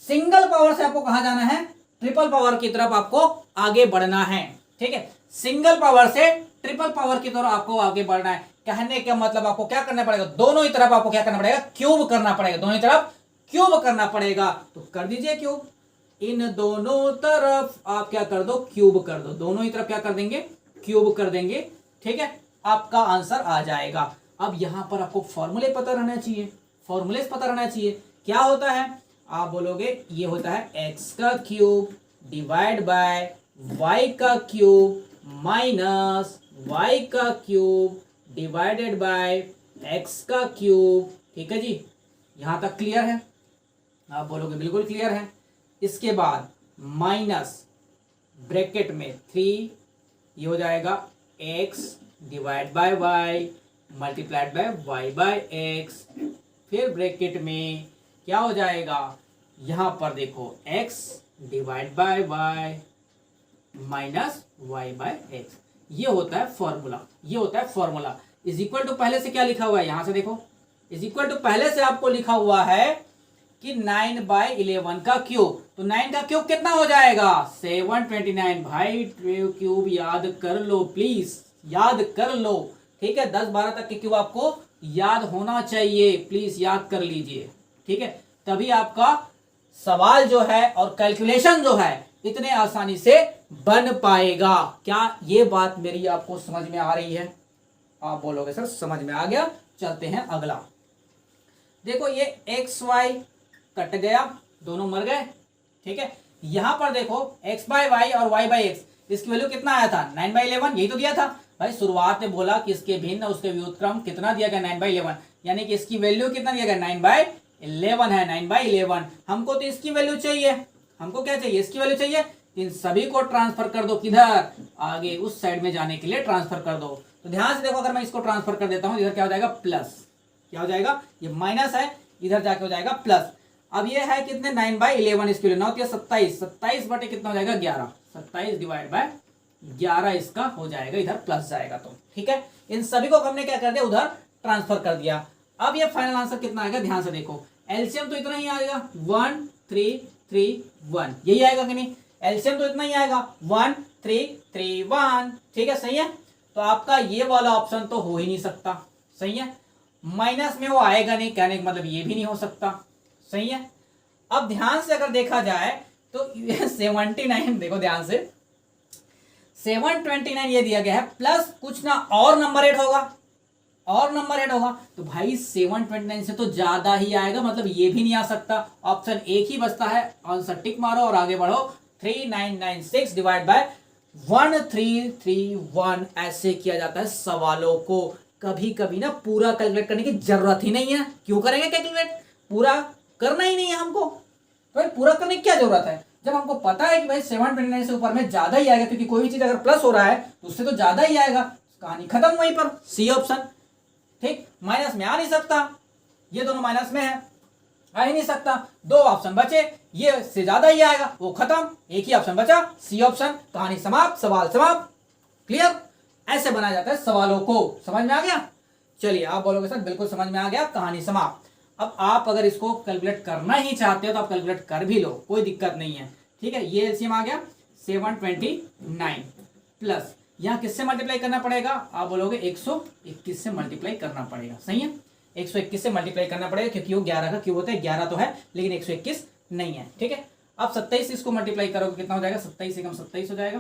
सिंगल पावर से आपको कहां जाना है, ट्रिपल पावर की तरफ आपको आगे बढ़ना है। ठीक है, सिंगल पावर से ट्रिपल पावर की तरफ आपको आगे बढ़ना है। कहने का मतलब आपको क्या करना पड़ेगा, दोनों ही तरफ आपको क्या करना पड़ेगा, क्यूब करना पड़ेगा। दोनों ही तरफ क्यूब करना पड़ेगा। तो कर दीजिए क्यूब। इन दोनों तरफ आप क्या कर दो, क्यूब कर दो। दोनों ही तरफ क्या कर देंगे, क्यूब कर देंगे। ठीक है, आपका आंसर आ जाएगा। अब यहां पर आपको फॉर्मूले पता रहना चाहिए। फॉर्मूले पता रहना चाहिए। क्या होता है, आप बोलोगे ये होता है x का क्यूब डिवाइड बाय y का क्यूब माइनस y का क्यूब डिवाइडेड बाय x का क्यूब। ठीक है जी, यहां तक क्लियर है? आप बोलोगे बिल्कुल क्लियर है। इसके बाद माइनस ब्रैकेट में 3, ये हो जाएगा x divide by y multiplied by y/x। फिर ब्रैकेट में क्या हो जाएगा, यहां पर देखो x divide by y minus y/x। ये होता है फॉर्मूला। ये होता है फॉर्मूला। इज इक्वल टू पहले से क्या लिखा हुआ है, यहां से देखो, इज इक्वल टू पहले से आपको लिखा हुआ है कि 9/11 का क्यूब। तो 9 का क्यूब कितना हो जाएगा, 729। भाई क्यूब याद कर लो प्लीज, याद कर लो। ठीक है, 10-12 तक के क्यूब आपको याद होना चाहिए, प्लीज याद कर लीजिए। ठीक है, तभी आपका सवाल जो है और कैलकुलेशन जो है इतने आसानी से बन पाएगा। क्या ये बात मेरी आपको समझ में आ रही है? आप बोलोगे सर समझ में आ गया। चलते हैं अगला। देखो, ये xy कट गया, दोनों मर गए। ठीक है, यहां पर देखो x/y और y/x, इसकी वैल्यू कितना आया था, 9/11। यही तो दिया था भाई। शुरुआत में बोला कि इसके भिन्न उसके व्युत्क्रम कितना दिया गया, 9/11, यानी कि इसकी वैल्यू कितना दिया गया, 9/11 है। 9/11 हमको तो इसकी वैल्यू चाहिए। हमको क्या चाहिए, इसकी वैल्यू चाहिए। इन सभी को ट्रांसफर कर दो, किधर, आगे उस साइड में जाने के लिए ट्रांसफर कर दो। तो ध्यान से देखो, अगर मैं इसको ट्रांसफर कर देता हूं, इधर क्या हो जाएगा, प्लस। क्या हो जाएगा, ये माइनस है, इधर जाके हो जाएगा प्लस। अब ये है कितने, 9/11 इसके लिए 9 या 27, 27 बटे कितना हो जाएगा, 11। 27 डिवाइड बाय 11 इसका हो जाएगा, इधर प्लस जाएगा। तो ठीक है, इन सभी को हमने क्या कर दिया, उधर ट्रांसफर कर दिया। अब ये फाइनल आंसर कितना आएगा, ध्यान से देखो। एलसीएम तो इतना ही आएगा, 1 3 3 1, यही आएगा कि नहीं। एलसीएम तो इतना ही आएगा, 1 3 3 1। ठीक है, सही है। तो आपका ये वाला ऑप्शन तो हो ही नहीं सकता। सही है, माइनस में वो आएगा नहीं, कहने का मतलब ये भी नहीं हो सकता। सही है। अब ध्यान से अगर देखा जाए तो 79, देखो ध्यान से, 729 ये दिया गया है, प्लस कुछ ना और नंबर ऐड होगा, और नंबर ऐड होगा, तो भाई 729 से तो ज्यादा ही आएगा, मतलब ये भी नहीं आ सकता। ऑप्शन एक ही बचता है, आंसर टिक मारो और आगे बढ़ो। 3996 डिवाइड बाय 1331 ऐसे किया जाता है सवालों को। कभी कभी ना पूरा कैलकुलेट करने की जरूरत ही नहीं है। क्यों करेंगे कैलकुलेट, पूरा करना ही नहीं है हमको, तो भाई पूरा करने की क्या जरूरत है, जब हमको पता है कि भाई 729 से ऊपर में ज्यादा ही आएगा, क्योंकि कोई भी चीज अगर प्लस हो रहा है तो उससे तो ज्यादा ही आएगा, कहानी खत्म वहीं पर, सी ऑप्शन। ठीक, माइनस में आ नहीं सकता, ये दोनों माइनस में है, आ ही नहीं सकता। दो ऑप्शन बचे, ये से ज्यादा ही आएगा, वो खत्म, एक ही ऑप्शन बचा, सी ऑप्शन, कहानी समाप्त, सवाल समाप्त। क्लियर, ऐसे बनाया जाता है सवालों को। समझ में आ गया? चलिए आप बोलोगे सर बिल्कुल समझ में आ गया, कहानी समाप्त। अब आप अगर इसको कैलकुलेट करना ही चाहते हो तो आप कैलकुलेट कर भी लो, कोई दिक्कत नहीं है। ठीक है, ये एलसीएम आ गया 729 प्लस यहाँ किससे मल्टीप्लाई करना पड़ेगा, आप बोलोगे 121 से मल्टीप्लाई करना पड़ेगा। सही है, 121 से मल्टीप्लाई करना पड़ेगा, क्योंकि वो 11 का क्यूब होता है, 11 तो है लेकिन 121 नहीं है। ठीक है, अब 27 इसको मल्टीप्लाई करोगे कितना हो जाएगा, 27 से कम 27 हो जाएगा।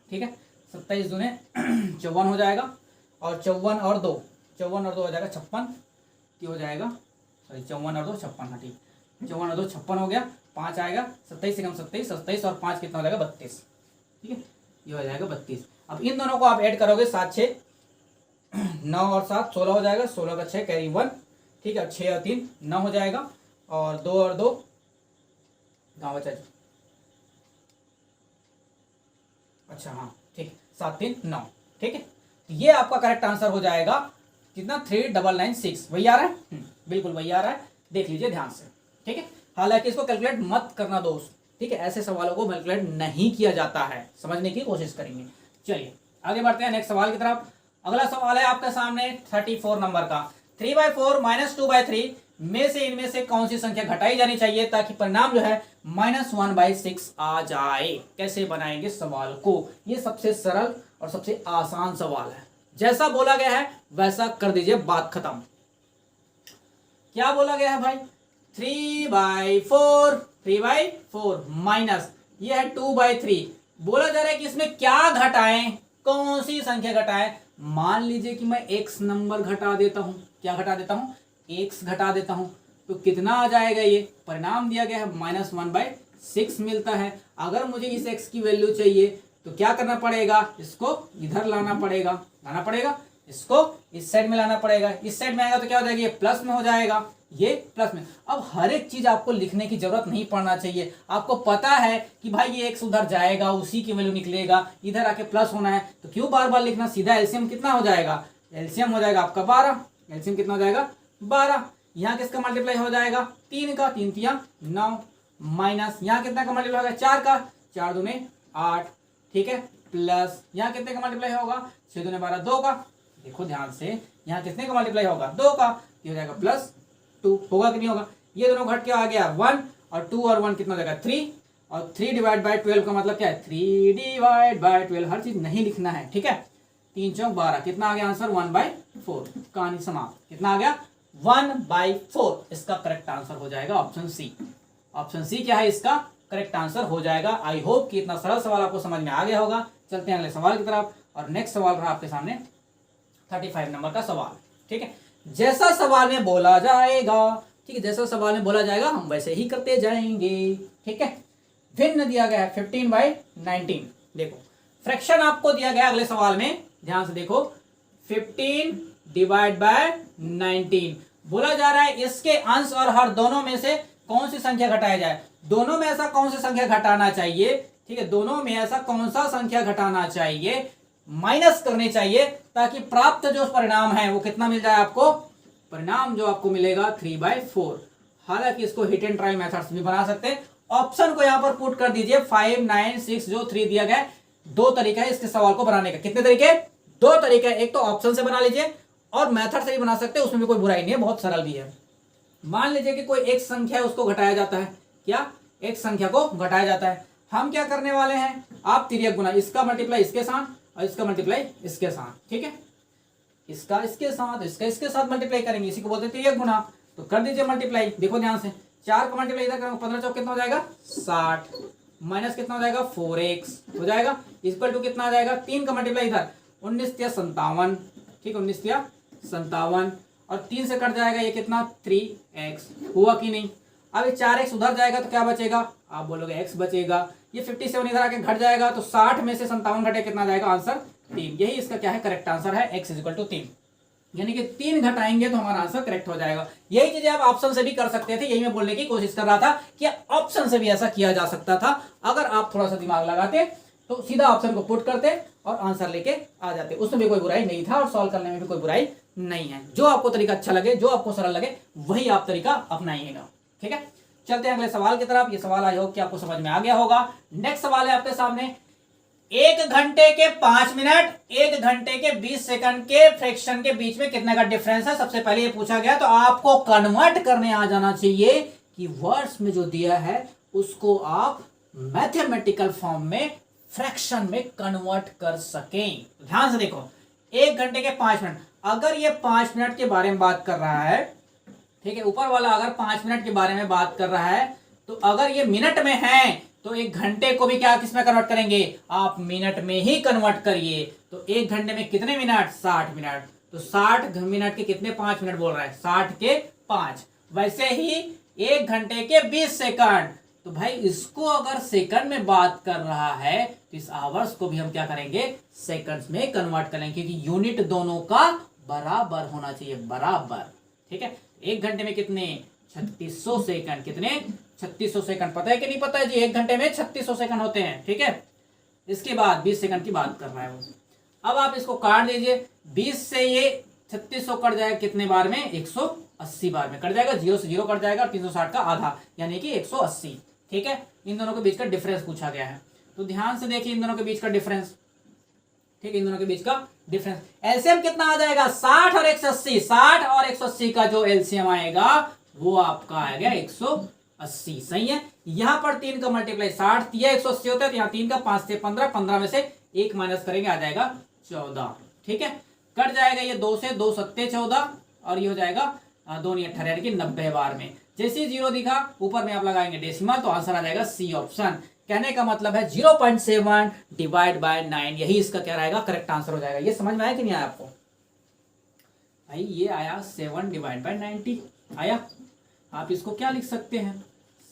ठीक है, 27 दूने 54 हो जाएगा, और 54 और 2 हो जाएगा 56, हो जाएगा सॉरी 54 और 2 56, हाँ ठीक, 54 और 2 56 हो गया, 5 आएगा, 27 से कम 27, 27 और 5 कितना हो जाएगा 32। ठीक है, ये हो जाएगा 32। अब इन दोनों को आप ऐड करोगे, 7 6 9 और 7 16 हो जाएगा, 16 का 6 कैरी 1। ठीक है, 6 और 3 9 हो जाएगा, और 2 और 2 कहाँ बचा, अच्छा हाँ ठीक, 7 3 9। ठीक है, ये आपका करेक्ट आंसर हो जाएगा कितना, 3996। वही आ रहा है, बिल्कुल वही आ रहा है, देख लीजिए ध्यान से। ठीक है, हालांकि इसको कैलकुलेट मत करना दोस्त। ठीक है, ऐसे सवालों को कैलकुलेट नहीं किया जाता है, समझने की कोशिश करेंगे। चलिए आगे बढ़ते हैं नेक्स्ट सवाल की तरफ। अगला सवाल है आपके सामने 34 नंबर का। 3/4 माइनस 2/3 में से इनमें से कौन सी संख्या घटाई जानी चाहिए ताकि परिणाम जो है -1/6 आ जाए। कैसे बनाएंगे सवाल को, ये सबसे सरल और सबसे आसान सवाल है। जैसा बोला गया है वैसा कर दीजिए, बात खत्म। क्या बोला गया है भाई, 3/4 माइनस ये है 2/3। बोला जा रहा है कि इसमें क्या घटाएं, कौन सी संख्या घटाएं। मान लीजिए कि मैं x नंबर घटा देता हूं, क्या घटा देता हूं, x घटा देता हूं, तो कितना आ जाएगा, ये परिणाम दिया गया है -1/6 मिलता है। अगर मुझे इस x की वैल्यू चाहिए तो क्या करना पड़ेगा, इसको इधर लाना पड़ेगा, इसको इस साइड में लाना पड़ेगा। इस साइड में आएगा तो क्या हो जाएगा, ये प्लस में हो जाएगा, ये प्लस में। अब हर एक चीज आपको लिखने की जरूरत नहीं पड़ना चाहिए, आपको पता है कि भाई ये x उधर जाएगा, उसी की वैल्यू निकलेगा, इधर आके प्लस होना है, तो क्यों बार बार लिखना। सीधा एलसीएम कितना हो जाएगा, एलसीएम हो जाएगा आपका 12। एलसीएम कितना हो जाएगा 12। यहाँ किसका मल्टीप्लाई हो जाएगा, 3 का, 3 3 9, माइनस यहाँ कितना का मल्टीप्लाई होगा, 4 का, 4 दूने 8। ठीक है, प्लस यहाँ कितने का मल्टीप्लाई होगा, 6 दूने 12, 2 का। देखो ध्यान से, यहाँ कितने का मल्टीप्लाई होगा, 2 का, ये हो जाएगा +2। होगा कि नहीं होगा, ये दोनों घट के आ गया 1, और 2 और 1 कितना हो जाएगा 3, और 3 डिवाइड बाय 12 का मतलब क्या है, 3 डिवाइड बाय 12। हर चीज नहीं लिखना है, ठीक है। 3 चौक 12, कितना आ गया आंसर, 1/4। कहानी समाप्त। कितना आ गया, 1/4। इसका करेक्ट आंसर हो जाएगा ऑप्शन सी। ऑप्शन सी क्या है, इसका करेक्ट आंसर हो जाएगा। आई होप कि इतना सरल सवाल आपको समझ में आ गया होगा। चलते हैं अगले सवाल की तरफ, और नेक्स्ट सवाल रहा आपके सामने 35 नंबर का सवाल। ठीक है, जैसा सवाल में बोला जाएगा, ठीक है, जैसा सवाल में बोला जाएगा हम वैसे ही करते जाएंगे। ठीक है, भिन्न दिया गया है 15/19। देखो फ्रैक्शन आपको दिया गया अगले सवाल में, ध्यान से देखो, 15 डिवाइड बाय 19। बोला जा रहा है इसके अंश और हर दोनों में से कौन सी संख्या घटाया जाए। दोनों में ऐसा कौन सी संख्या घटाना चाहिए, ठीक है, दोनों में ऐसा कौन सा संख्या घटाना चाहिए, माइनस करनी चाहिए, ताकि प्राप्त जो परिणाम है वो कितना मिल जाए आपको। परिणाम जो आपको मिलेगा 3/4। हालांकि इसको हिट एंड ट्रायल मेथड्स भी बना सकते हैं। ऑप्शन को यहां पर पुट कर दीजिए 5 9 6 जो 3 दिया गया है। दो तरीका है इसके सवाल को बनाने का। कितने तरीके, दो तरीके। एक तो ऑप्शन से बना लीजिए और मेथड से भी बना सकते हैं, उसमें भी कोई बुराई नहीं है, बहुत सरल भी है। मान लीजिए कि कोई एक संख्या है उसको घटाया जाता है, क्या, एक संख्या को घटाया जाता है। हम क्या करने वाले हैं, आप तिर्यक गुना, इसका मल्टीप्लाई इसके साथ और इसका मल्टीप्लाई इसके साथ, ठीक है, इसका इसके साथ, इसका इसके साथ मल्टीप्लाई करेंगे, इसी को बोलते हैं तिर्यक गुना। तो कर दीजिए मल्टीप्लाई। देखो ध्यान से, 4 का मल्टीप्लाई इधर करेंगे, 15 चौक कितना हो जाएगा 60, माइनस कितना हो जाएगा 4x हो जाएगा, इक्वल टू कितना आ जाएगा 3 का मल्टीप्लाई इधर 19 या 57, ठीक 19 या 57 और 3 से कट जाएगा ये कितना 3x हुआ कि नहीं। अब ये 4x उधर जाएगा तो क्या बचेगा, आप बोलोगे x बचेगा। ये 57 इधर आके घट जाएगा तो 60 में से 57 घटे कितना जाएगा आंसर 3। यही इसका क्या है करेक्ट आंसर है, x इक्वल टू 3, यानी कि 3 घटाएंगे तो हमारा आंसर करेक्ट हो जाएगा। यही चीजें आप ऑप्शन से भी कर सकते थे, यही मैं बोलने की कोशिश कर रहा था कि ऑप्शन से भी ऐसा किया जा सकता था। अगर आप थोड़ा सा दिमाग लगाते तो सीधा ऑप्शन को पुट करते और आंसर लेके आ जाते, उसमें भी कोई बुराई नहीं था और सॉल्व करने में भी कोई बुराई नहीं है। जो आपको तरीका अच्छा लगे, जो आपको सरल लगे, वही आप तरीका अपनाइएगा। ठीक है, चलते हैं अगले सवाल की तरफ। ये सवाल आई होप कि आपको समझ में आ गया होगा। नेक्स्ट सवाल है आपके सामने, 1 घंटे के 5 मिनट 1 घंटे के 20 सेकंड के फ्रैक्शन के बीच में कितने का डिफरेंस है। सबसे पहले ये पूछा गया तो आपको कन्वर्ट करने आ जाना चाहिए कि वर्ड्स में जो दिया है उसको आप मैथमेटिकल फॉर्म में फ्रैक्शन में कन्वर्ट कर सकें। ध्यान से देखो, 1 घंटे के 5 मिनट, अगर ये 5 मिनट के बारे में बात कर रहा है, ठीक है, ऊपर वाला अगर 5 मिनट के बारे में बात कर रहा है तो अगर ये मिनट में है तो 1 घंटे को भी क्या किस में कन्वर्ट करेंगे, आप मिनट में ही कन्वर्ट करिए। तो 1 घंटे में कितने मिनट, 60 मिनट, तो 60 मिनट के कितने 5 मिनट बोल रहा है, 60 के 5। वैसे ही 1 घंटे के 20 सेकंड, तो भाई इसको अगर सेकंड में बात कर रहा है तो इस आवर्स को भी हम क्या करेंगे, सेकंड्स में कन्वर्ट करेंगे, क्योंकि यूनिट दोनों का बराबर होना चाहिए, बराबर। ठीक है, 1 घंटे में कितने 3600 सेकंड, कितने 3600 सेकंड, पता है कि नहीं पता है जी, 1 घंटे में 3600 सेकंड होते हैं। ठीक है, इसके बाद 20 सेकंड की बात कर रहा है वो। अब आप इसको काट दीजिए, 20 से ये 3600 कट जाएगा कितने बार में, 180 बार में कट जाएगा, 0 से 0 कट जाएगा और 360 का आधा यानी कि 180। ठीक है, इन दोनों के बीच का डिफरेंस पूछा गया है, तो ध्यान से देखिए इन दोनों के बीच का डिफरेंस। ठीक है, इन दोनों के बीच का डिफरेंस, एलसीएम कितना आ जाएगा, 60 और 180, 60 और 180 का जो एलसीएम आएगा वो आपका आएगा 180। सही है, यहां पर 3 का मल्टीप्लाई 60 या 180 होता है, तो यहाँ 3 का 5 से 15, 15 में से 1 माइनस करेंगे आ जाएगा 14। ठीक है, कट जाएगा ये 2 से, 2 सत्ते 14 और ये हो जाएगा 2 नहीं 18 यानी कि 90 बार में। जैसे 0 दिखा ऊपर में आप लगाएंगे डेसिमल तो आंसर आ जाएगा सी ऑप्शन। कहने का मतलब है 0.7 डिवाइड बाय 9, यही इसका क्या रहेगा करेक्ट आंसर हो जाएगा। ये समझ में आया कि नहीं आया आपको भाई, ये आया 7 डिवाइड बाय 90 आया। आप इसको क्या लिख सकते हैं,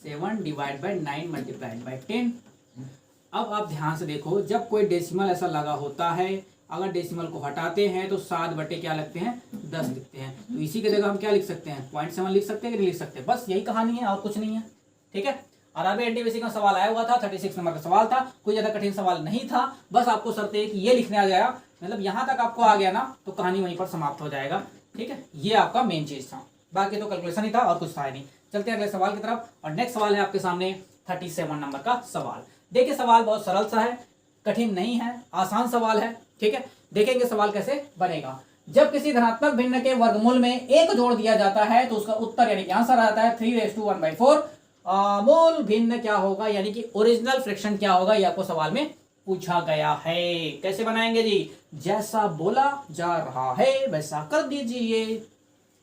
7 डिवाइड बाय 9 मल्टीप्लाइड बाय 10। अब आप ध्यान से देखो, जब कोई डेसिमल ऐसा लगा होता है, अगर डेसिमल को हटाते हैं तो 7 बटे क्या लगते हैं 10 लिखते हैं, तो इसी की जगह हम क्या लिख सकते हैं 0.7 लिख सकते हैं कि नहीं लिख सकते, बस यही कहानी है और कुछ नहीं है। ठीक है, और अभी एनटीपीसी का सवाल आया हुआ था, 36 नंबर का सवाल था, कोई ज्यादा कठिन सवाल नहीं था, बस आपको शर्त है कि ये लिखने आ गया, मतलब यहाँ तक आपको आ गया ना तो कहानी वहीं पर समाप्त हो जाएगा। ठीक है, ये आपका मेन चीज था, बाकी तो कैलकुलेशन ही था और कुछ था ही नहीं। चलते हैं अगले सवाल की तरफ, और नेक्स्ट सवाल है आपके सामने 37 नंबर का सवाल। देखिए सवाल बहुत सरल सा है, कठिन नहीं है, आसान सवाल है। ठीक है, देखेंगे सवाल कैसे बनेगा। जब किसी धनात्मक भिन्न के वर्गमूल में 1 जोड़ दिया जाता है तो उसका उत्तर यानी कि आंसर आता है 3⁴। मूल भिन्न क्या होगा यानी कि ओरिजिनल फ्रैक्शन क्या होगा, ये आपको सवाल में पूछा गया है। कैसे बनाएंगे जी, जैसा बोला जा रहा है वैसा कर दीजिए।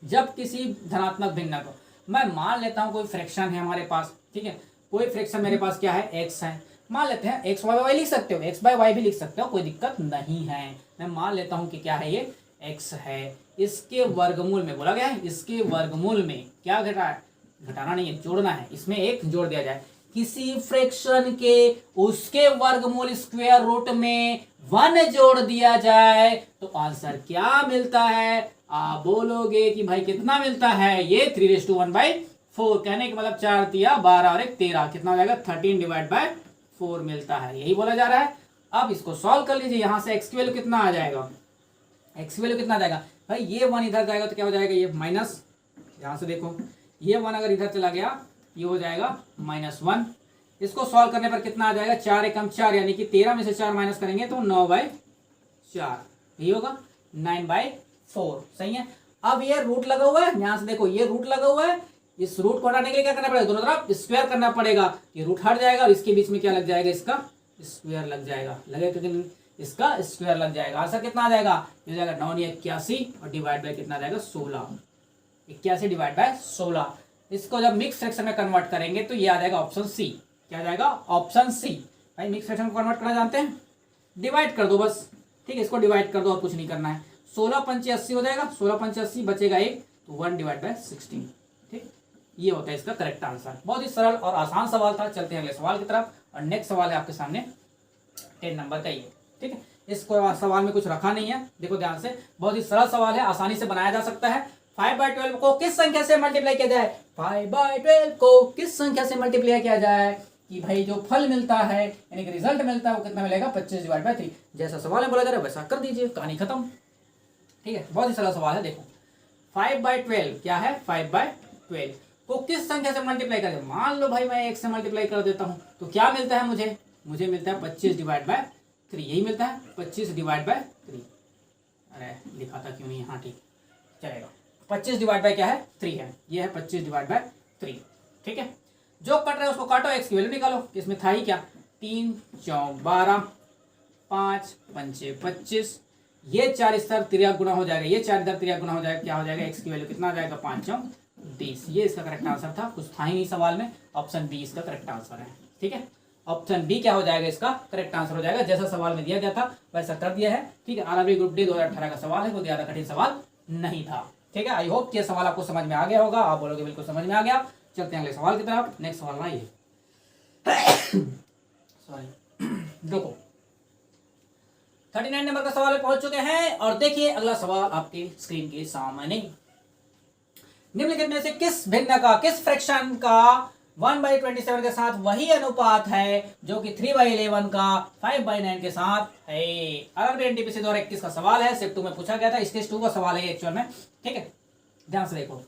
जब किसी धनात्मक भिन्न को, मैं मान लेता हूं कोई फ्रैक्शन है हमारे पास, ठीक है, कोई फ्रैक्शन मेरे पास क्या है x है, मान लेते हैं x बाय वाई लिख सकते हो, x बाय वाई भी लिख सकते हो, कोई दिक्कत नहीं है। मैं मान लेता हूं कि क्या है ये x है, इसके वर्गमूल में बोला गया है, इसके वर्गमूल में क्या घटा है, घटाना नहीं है जोड़ना है, इसमें 1 जोड़ दिया जाए। किसी फ्रैक्शन के उसके वर्गमूल स्क्वायर रूट में 1 जोड़ दिया जाए तो आंसर क्या मिलता है, आप बोलोगे कि भाई कितना मिलता है, ये 3⁴। कहने का मतलब 4 तिया 12 और 1 13, कितना हो जाएगा 13 डिवाइड बाय 4 मिलता है, यही बोला जा रहा है। अब इसको सॉल्व कर लीजिए, यहां से x की वैल्यू कितना आ जाएगा, x की वैल्यू कितना आ जाएगा भाई, ये 1 इधर जाएगा तो क्या हो जाएगा, ये माइनस, ध्यान से देखो ये 1 अगर इधर चला गया ये हो जाएगा -1। इसको सॉल्व करने पर कितना आ जाएगा, 4 एकम 4 यानी कि 13 में से 4 माइनस करेंगे तो 9/4, यही होगा 9/4। सही है, अब ये रूट लगा हुआ है, ध्यान से देखो ये रूट लगा हुआ है, इस रूट को हटाने के लिए क्या करना पड़ेगा, दोनों तरफ स्क्वायर करना पड़ेगा, ये रूट हट जाएगा और इसके बीच में क्या लग जाएगा, इसका स्क्वायर लग जाएगा, लगेगा कि इसका स्क्वायर लग जाएगा। आंसर कितना आ जाएगा, ये जाएगा 981 और डिवाइड बाय कितना आ जाएगा 16, 81 डिवाइड बाय 16। इसको जब मिक्स फ्रैक्शन में कन्वर्ट करेंगे तो ये आ जाएगा ऑप्शन सी, क्या जाएगा ऑप्शन सी। भाई मिक्स फ्रैक्शन को कन्वर्ट करना जानते हैं, डिवाइड कर दो बस, ठीक है, इसको डिवाइड कर दो और कुछ नहीं करना है। 16 पंचे 80 हो जाएगा, 16 पंचे 80 बचेगा 1, तो 1/16, ठीक। ये होता है इसका करेक्ट आंसर। बहुत ही सरल और आसान सवाल था। चलते हैं अगले सवाल की तरफ, और नेक्स्ट सवाल है आपके सामने 10 नंबर का ये, ठीक है। इस सवाल में कुछ रखा नहीं है, देखो ध्यान से, बहुत ही सरल सवाल है, आसानी से बनाया जा सकता है। 5/12 को किस संख्या से मल्टीप्लाई किया जाए, 5/12 को किस संख्या से मल्टीप्लाई किया जाए कि भाई जो फल मिलता है यानी कि रिजल्ट मिलता है वो कितना मिलेगा, 25/3। जैसा सवाल में बोला जा रहा है वैसा कर दीजिए, कहानी खत्म, ठीक है। बहुत ही सरल सवाल है। देखो 5/12 क्या है, 5/12 को किस संख्या से मल्टीप्लाई कर दे। मान लो भाई मैं 1 से मल्टीप्लाई कर देता हूं, तो क्या मिलता है मुझे मिलता है 25/3, यही मिलता है 25/3। अरे लिखा था क्यों नहीं, हाँ ठीक चलेगा। 25 क्या है 3 है, ये है 25/3, ठीक है। जो कट रहा है उसको काटो, एक्स की वैल्यू निकालो, इसमें था ही क्या, 3 चौक 12, 5 पंचे 25, ये 4 इस तरफ त्रिया गुना हो जाएगा, ये 4 इधर त्रिया गुना हो जाएगा, क्या हो जाएगा, एक्स की वैल्यू कितना आ जाएगा, 5 चौक 20। ये इसका करेक्ट आंसर था, कुछ था ही नहीं सवाल में, ऑप्शन बी इसका करेक्ट आंसर है, ठीक है। ऑप्शन बी क्या हो जाएगा, इसका करेक्ट आंसर हो जाएगा। जैसा सवाल में दिया गया था वैसा कर दिया है, ठीक है। आरआरबी ग्रुप डी 2018 का सवाल है, कोई ज्यादा कठिन सवाल नहीं था, ठीक है। आई होप कि सवाल आपको समझ में आ गया होगा, आप बोलोगे बिल्कुल समझ में आ गया। चलते हैं अगले सवाल की तरफ। नेक्स्ट सवाल आइए, सॉरी देखो 39 नंबर का सवाल में पहुंच चुके हैं, और देखिए अगला सवाल आपके स्क्रीन के सामने। निम्नलिखित में से किस भिन्न का, किस फ्रैक्शन का 1/27 के साथ वही अनुपात है जो कि 3/11 का 5/9 के साथ है। आरआरबी एनटीपीसी 2021 का सवाल है, शिफ्ट 2 में पूछा गया था, स्टेज 2 का सवाल है एक्चुअल में, ठीक है। ध्यान से देखो,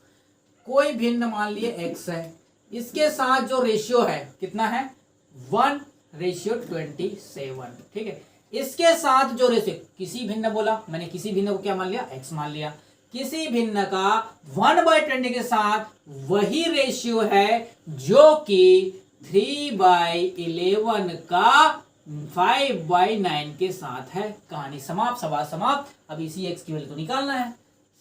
कोई भिन्न मान लिए x है, इसके साथ जो रेशियो है कितना है 1/27, ठीक है। इसके साथ जो रेशियो, किसी भिन्न बोला मैंने, किसी भिन्न को क्या मान लिया, x मान लिया, किसी भिन्न का 1/20 के साथ वही रेशियो है जो कि 3/11 का 5/9 के साथ है। कहानी समाप्त, सवाल समाप्त। अब इसी x की वैल्यू तो निकालना है,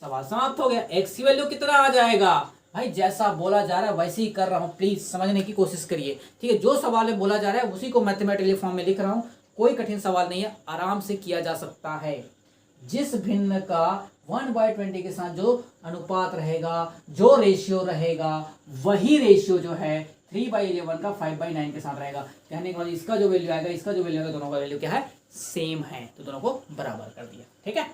सवाल समाप्त हो गया। x की वैल्यू कितना आ जाएगा भाई, जैसा बोला जा रहा है वैसे ही कर रहा हूं, प्लीज समझने की कोशिश करिए, ठीक है। जो सवाल में बोला जा रहा है उसी को मैथमेटिकली फॉर्म में लिख रहा हूं, कोई कठिन सवाल नहीं है, आराम से किया जा सकता है। जिस भिन्न का 1/20 के साथ जो अनुपात रहेगा, जो रेशियो रहेगा, वही रेशियो जो है 3/11 का 5/9 के साथ रहेगा। कहने के बाद इसका जो वैल्यू आएगा, इसका जो वैल्यू आएगा, दोनों का वैल्यू क्या है, सेम है, तो दोनों को बराबर कर दिया, ठीक है।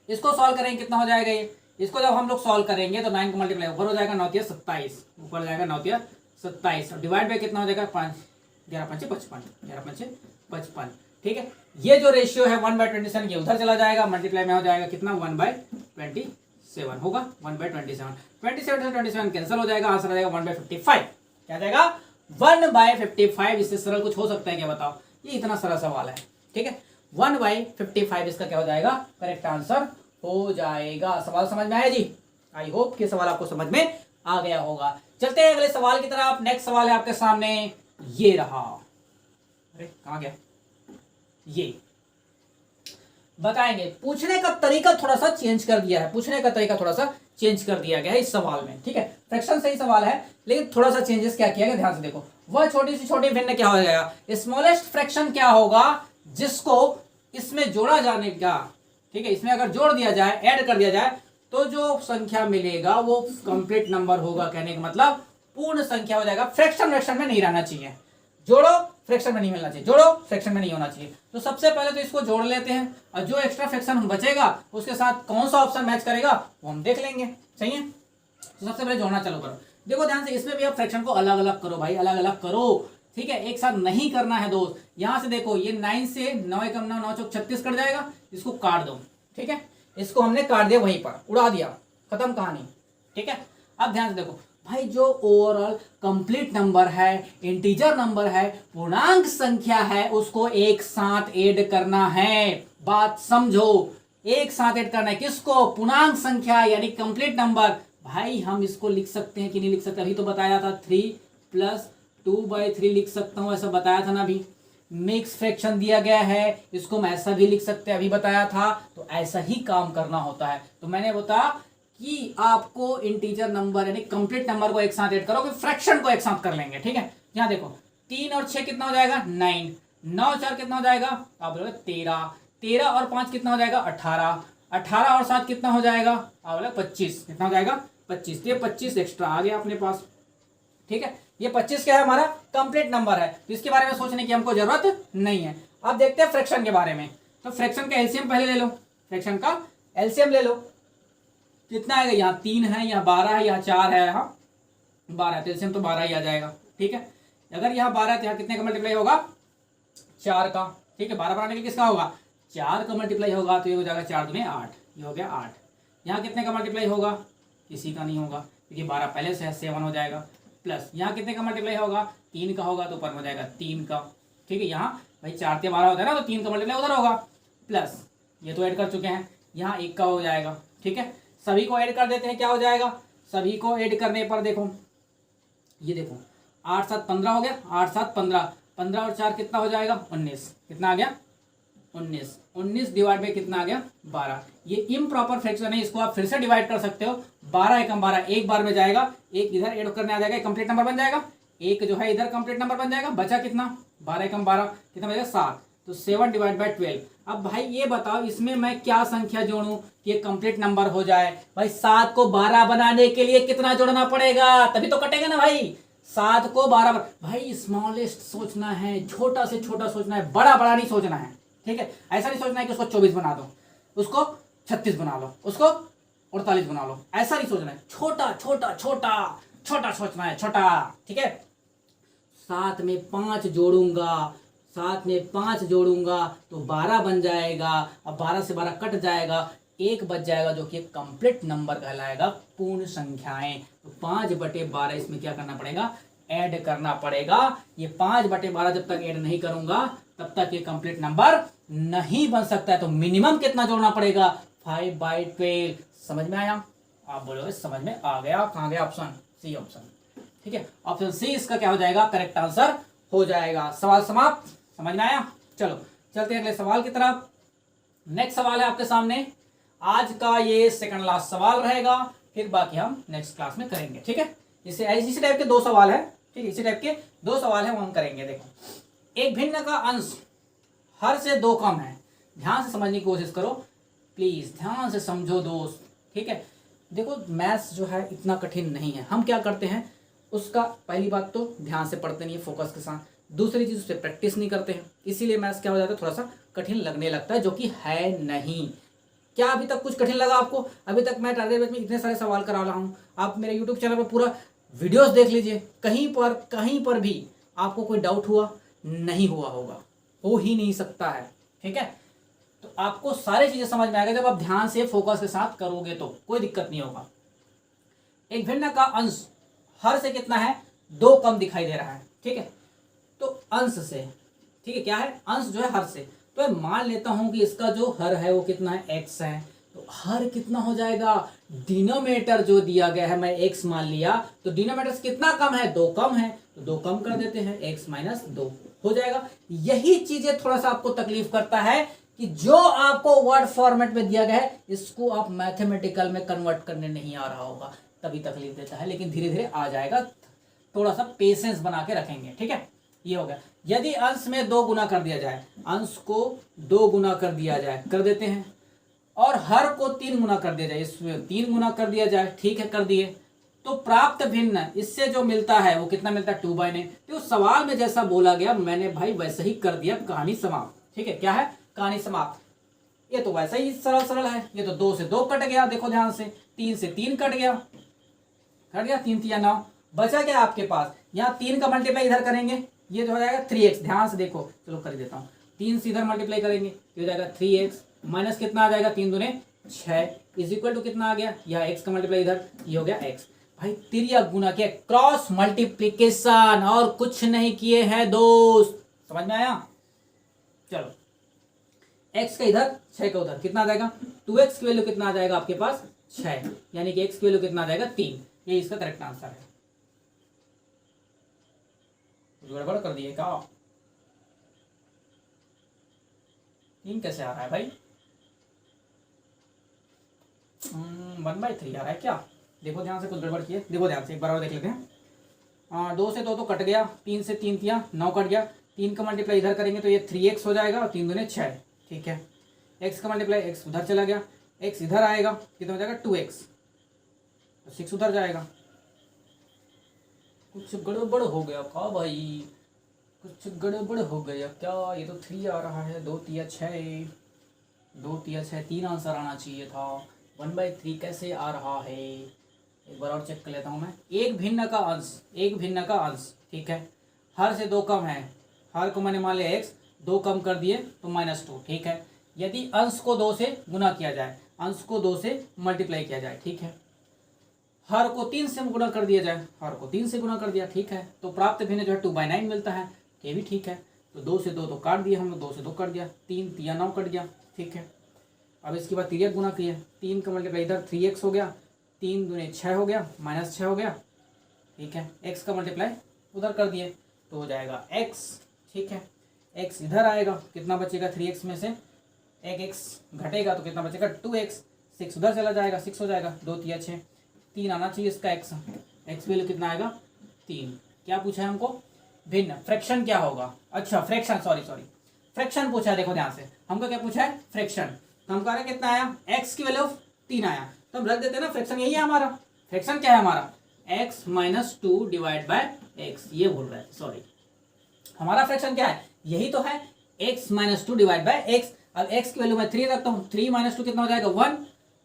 इसको सॉल्व करेंगे कितना हो जाएगा ये, इसको जब हम लोग सॉल्व करेंगे तो 9 को मल्टीप्लाई ऊपर हो जाएगा, 9 × 27, ऊपर जाएगा 9 × 27, और डिवाइड बाय कितना हो जाएगा 5, 11 × 5 = 55, 11 × 5 = 55, ठीक है। ये जो रेशियो है 1/27 ये उधर चला जाएगा, मल्टीप्लाई में हो जाएगा कितना 1/27 होगा, 1/27, 27 से 27 कैंसिल हो जाएगा, आंसर आ जाएगा 1/55। क्या जाएगा 1/55। इससे सरल कुछ हो सकता है क्या बताओ, ये इतना सरल सवाल है, ठीक है। 1/55 इसका क्या हो जाएगा, करेक्ट आंसर हो जाएगा। सवाल समझ में आया जी, आई होप कि सवाल आपको समझ में आ गया होगा। चलते हैं अगले सवाल की तरफ। नेक्स्ट सवाल है आपके सामने, ये रहा, अरे कहां गया, ये बताएंगे। पूछने का तरीका थोड़ा सा चेंज कर दिया है, पूछने का तरीका थोड़ा सा चेंज कर दिया गया है इस सवाल में, ठीक है। फ्रैक्शन सही सवाल है लेकिन थोड़ा सा चेंजेस क्या किया गया, ध्यान से देखो। वह छोटी से छोटी भिन्न क्या हो जाएगा, स्मॉलेस्ट फ्रैक्शन क्या होगा जिसको इसमें जोड़ा जाने का, ठीक है। इसमें अगर जोड़ दिया जाए, ऐड कर दिया जाए, तो जो संख्या मिलेगा वो कंप्लीट नंबर होगा। कहने का मतलब पूर्ण संख्या हो जाएगा, फ्रैक्शन में नहीं रहना चाहिए। जोड़ो फ्रैक्शन में नहीं मिलना चाहिए, जोड़ो फ्रैक्शन में नहीं होना चाहिए। तो सबसे पहले तो इसको जोड़ लेते हैं, और जो एक्स्ट्रा फ्रैक्शन बचेगा उसके साथ कौन सा ऑप्शन मैच करेगा वो हम देख लेंगे, सही है। तो सबसे पहले जोड़ना चालू करो। देखो ध्यान से, इसमें भी आप फ्रैक्शन को अलग अलग करो भाई, अलग अलग करो, ठीक है। एक साथ नहीं करना है दोस्त। यहां से देखो, ये 9 से 9 × 9 9 × 36 कट जाएगा, इसको काट दो, ठीक है। इसको हमने काट दिया, वहीं पर उड़ा दिया, खत्म कहानी, ठीक है। अब ध्यान से देखो भाई, जो ओवरऑल कंप्लीट नंबर है, इंटीजर नंबर है, पूर्णांक संख्या है, उसको एक साथ ऐड करना है। बात समझो, एक साथ ऐड करना है किसको, पूर्णांक संख्या यानी कंप्लीट नंबर। भाई हम इसको लिख सकते हैं कि नहीं लिख सकते, अभी तो बताया था 3 + 2/3 लिख सकता हूं, ऐसा बताया था ना अभी। मिक्स फ्रैक्शन दिया गया है, इसको मैं ऐसा भी लिख सकते हैं, अभी बताया था। तो ऐसा ही काम करना होता है। तो मैंने बताया कि आपको इंटीजर नंबर यानी कंप्लीट नंबर को एक साथ ऐड करो, कि फ्रैक्शन को एक साथ कर लेंगे, ठीक है। यहाँ देखो 3 और 6 कितना हो जाएगा 9, 9 4 कितना हो जाएगा आप बोलोगे 13, 13 और 5 कितना हो जाएगा 18, 18 और 7 कितना हो जाएगा आप बोलोगे 25, कितना हो जाएगा 25। तो ये 25 एक्स्ट्रा आ गया अपने पास। ठीक है, ये 25 क्या है हमारा कंप्लीट नंबर है, तो इसके बारे में सोचने की हमको जरूरत नहीं है। अब देखते हैं फ्रैक्शन के बारे में। तो फ्रैक्शन का एलसीएम पहले ले लो, फ्रैक्शन का एलसीएम ले लो, कितना आएगा, यहाँ 3 है, यहाँ 12 है, यहाँ 4 है, यहाँ 12, तो एलसीएम तो 12 ही आ जाएगा। ठीक है, अगर यहाँ 12 है तो यहाँ कितने का मल्टीप्लाई होगा 4 का। ठीक है, 12 बनाने के लिए किसका होगा 4 का मल्टीप्लाई होगा, तो ये हो जाएगा 4 दूनी 8, ये हो गया 8। यहाँ कितने का मल्टीप्लाई होगा किसी का नहीं होगा, क्योंकि 12 पहले से है, 7 हो जाएगा। प्लस यहाँ कितने का मल्टीप्लाई होगा 3 का होगा, तो ऊपर हो जाएगा 3 का। ठीक है, यहाँ भाई 4 से 12 होता है ना, तो 3 का मल्टीप्लाई उधर होगा। प्लस ये तो ऐड कर चुके हैं, यहाँ 1 का हो जाएगा। ठीक है, सभी को ऐड कर देते हैं, क्या हो जाएगा, सभी को ऐड करने पर देखो, ये देखो 8 7 15 हो गया, 8 7 15, 15 और 4 कितना हो जाएगा 19, कितना आ गया 19, 19 डिवाइड बाई कितना आ गया 12। ये इम्प्रॉपर फ्रैक्शन है, इसको आप फिर से डिवाइड कर सकते हो, 12 एकम 12 एक बार में जाएगा, एक इधर ऐड करने आ जाएगा, कंप्लीट नंबर बन जाएगा, एक जो है इधर कंप्लीट नंबर बन जाएगा, बचा कितना 12 एकम 12 कितना बचेगा 7, तो 7 डिवाइड बाई 12। अब भाई ये बताओ इसमें मैं क्या संख्या जोड़ूं कि ये कंप्लीट नंबर हो जाए। भाई 7 को 12 बनाने के लिए कितना जोड़ना पड़ेगा, तभी तो कटेगा ना भाई। 7 को 12 भाई स्मॉलेस्ट सोचना है, छोटा से छोटा सोचना है, बड़ा बड़ा नहीं सोचना है। ठीक है, ऐसा नहीं सोचना है कि उसको 24 बना दो, उसको 36 बना लो, उसको 48 बना लो, ऐसा नहीं सोचना है, छोटा छोटा छोटा छोटा सोचना है, छोटा। ठीक है, 7 में 5 जोड़ूंगा, 7 में 5 जोड़ूंगा तो 12 बन जाएगा, अब 12 से 12 कट जाएगा, एक बच जाएगा जो कि कंप्लीट नंबर कहलाएगा, पूर्ण संख्याएं। तो 5/12 इसमें क्या करना पड़ेगा ऐड करना पड़ेगा। ये 5/12 जब तक ऐड नहीं करूंगा तब तक ये कंप्लीट नंबर नहीं बन सकता है। तो मिनिमम कितना जोड़ना पड़ेगा 5/12। समझ में आया, आप बोलोगे समझ में आ गया, कहां गया ऑप्शन सी ऑप्शन। ठीक है, ऑप्शन सी इसका क्या हो जाएगा करेक्ट आंसर हो जाएगा। सवाल समाप्त, समझ में आया। चलो चलते हैं अगले सवाल की तरफ। नेक्स्ट सवाल है आपके सामने, आज का ये सेकंड लास्ट सवाल रहेगा, फिर बाकी हम नेक्स्ट क्लास में करेंगे। ठीक है, इसी टाइप के 2 सवाल है। ठीक है, इसी टाइप के 2 सवाल है वो हम करेंगे। देखो, एक भिन्न का अंश हर से 2 कम है, ध्यान से समझने की कोशिश करो प्लीज, ध्यान से समझो दोस्त। ठीक है, देखो मैथ्स जो है इतना कठिन नहीं है, हम क्या करते हैं उसका पहली बात तो ध्यान से पढ़ते नहीं है फोकस के साथ, दूसरी चीज उस पर प्रैक्टिस नहीं करते हैं, इसीलिए मैथ्स क्या हो जाता है थोड़ा सा कठिन लगने लगता है, जो कि है नहीं। क्या अभी तक कुछ कठिन लगा आपको? अभी तक मैं टारगेट बैच में इतने सारे सवाल करा रहा हूँ, आप मेरे यूट्यूब चैनल पर पूरा वीडियोस देख लीजिए, कहीं पर भी आपको कोई डाउट हुआ नहीं हुआ होगा, हो ही नहीं सकता है। ठीक है, तो आपको सारी चीजें समझ में आएगा जब आप ध्यान से फोकस के साथ करोगे, तो कोई दिक्कत नहीं होगा। एक भिन्न का अंश हर से कितना है 2 कम दिखाई दे रहा है। ठीक है, तो अंश से, ठीक है, क्या है अंश जो है हर से, तो मान लेता हूं कि इसका जो हर है वो कितना है x है, तो हर कितना हो जाएगा, डिनोमिनेटर जो दिया गया है मैं x मान लिया, तो डिनोमिनेटर से कितना कम है 2 कम है, तो 2 कम कर देते हैं, x - 2 हो जाएगा। यही चीजें थोड़ा सा आपको तकलीफ करता है कि जो आपको वर्ड फॉर्मेट में दिया गया है इसको आप मैथमेटिकल में कन्वर्ट करने नहीं आ रहा होगा, तभी तकलीफ देता है, लेकिन धीरे धीरे आ जाएगा, थोड़ा सा पेशेंस बना के रखेंगे। ठीक है, ये हो गया। यदि अंश में 2 गुना कर दिया जाए, अंश को 2 गुना कर दिया जाए, कर देते हैं, और हर को 3 गुना कर दिया जाए, इसमें 3 गुना कर दिया जाए, ठीक है कर दिए, तो प्राप्त भिन्न इससे जो मिलता है वो कितना मिलता है 2/9। तो सवाल में जैसा बोला गया मैंने भाई वैसे ही कर दिया, कहानी समाप्त। ठीक है, क्या है कहानी समाप्त। ये तो वैसा ही सरल सरल है, ये तो 2 से 2 कट गया, देखो ध्यान से, 3 से 3 कट गया, 3 3 9, बचा क्या आपके पास, यहाँ 3 का मल्टीप्लाई इधर करेंगे, ये जो हो जाएगा 3x, ध्यान से देखो, चलो कर देता हूँ, 3 से इधर मल्टीप्लाई करेंगे तो हो जाएगा 3x माइनस कितना आ जाएगा 3 दूने 6 इज इक्वल टू कितना आ गया, यह x का मल्टीप्लाई इधर, ये हो गया x। भाई तिरिया गुना किया, क्रॉस मल्टीप्लीकेशन, और कुछ नहीं किए हैं दोस्त, समझ में आया। चलो x का इधर 6 का उधर कितना आ जाएगा, 2x की वैल्यू कितना आ जाएगा आपके पास 6, यानी कि x की वैल्यू कितना आ जाएगा 3, ये इसका करेक्ट आंसर है। गड़बड़ कर दिए क्या, 3 कैसे आ रहा है भाई, 1/3 आ रहा है क्या, देखो ध्यान से, कुछ गड़बड़ किए, देखो ध्यान से एक बार और देख लेते हैं। 2 से 2 तो कट गया, 3 से 3 किया 9 कट गया, 3 का मल्टीप्लाई इधर करेंगे तो ये 3x हो जाएगा और 3 दूने 6, ठीक है। x का मल्टीप्लाई x उधर चला गया, x इधर आएगा, कितना हो जाएगा 2x, तो 6 उधर जाएगा। कुछ गड़बड़ हो गया क्या भाई, कुछ गड़बड़ हो गया क्या? ये तो 3 आ रहा है, 2 तिया 6, 2 तिया 6, 3 आंसर आना चाहिए था। 1/3 कैसे आ रहा है, एक बार और चेक कर लेता हूँ मैं। एक भिन्न का अंश, एक भिन्न का अंश, ठीक है। हर से 2 कम है, हर को मैंने मान लिया x, 2 कम कर दिए तो -2, ठीक है। यदि अंश को 2 से गुना किया जाए, अंश को 2 से मल्टीप्लाई किया जाए, ठीक है। हर को 3 से गुना कर दिया जाए, हर को 3 से गुना कर दिया, ठीक है। तो प्राप्त भिन्न जो है 2/9 मिलता है, ये भी ठीक है। तो 2 से 2 तो काट दिया हम लोग, 2 से 2 कट गया, 3 तिया 9 कट गया, ठीक है। अब इसके बाद 3 गुना किए, 3 का मल्टीप्लाई इधर 3x हो गया, 3 दूने 6 हो गया, -6 हो गया, ठीक है। x का मल्टीप्लाई उधर कर दिए तो हो जाएगा x, ठीक है। x इधर आएगा, कितना बचेगा 3x में से 1x घटेगा तो कितना बचेगा 2x, 6 उधर चला जाएगा, 6 हो जाएगा, 2 तिया 6, 3 आना चाहिए इसका x वैल्यू कितना आएगा 3। क्या पूछा है हमको, भिन्न फ्रैक्शन क्या होगा, अच्छा फ्रैक्शन, सॉरी फ्रैक्शन पूछा है। देखो ध्यान से, हमको क्या पूछा है फ्रैक्शन, तो हम कह रहे हैं कितना आया, x की वैल्यू 3 आया, तो हम रख देते हैं ना, फ्रैक्शन यही है हमारा। फ्रैक्शन क्या है हमारा, x - 2 डिवाइड बाय x, ये बोल रहा है, सॉरी हमारा फ्रैक्शन क्या है, यही तो है, x - 2 डिवाइड बाय x। अब x की वैल्यू मैं 3 रखता हूँ, 3 - 2 कितना हो जाएगा 1,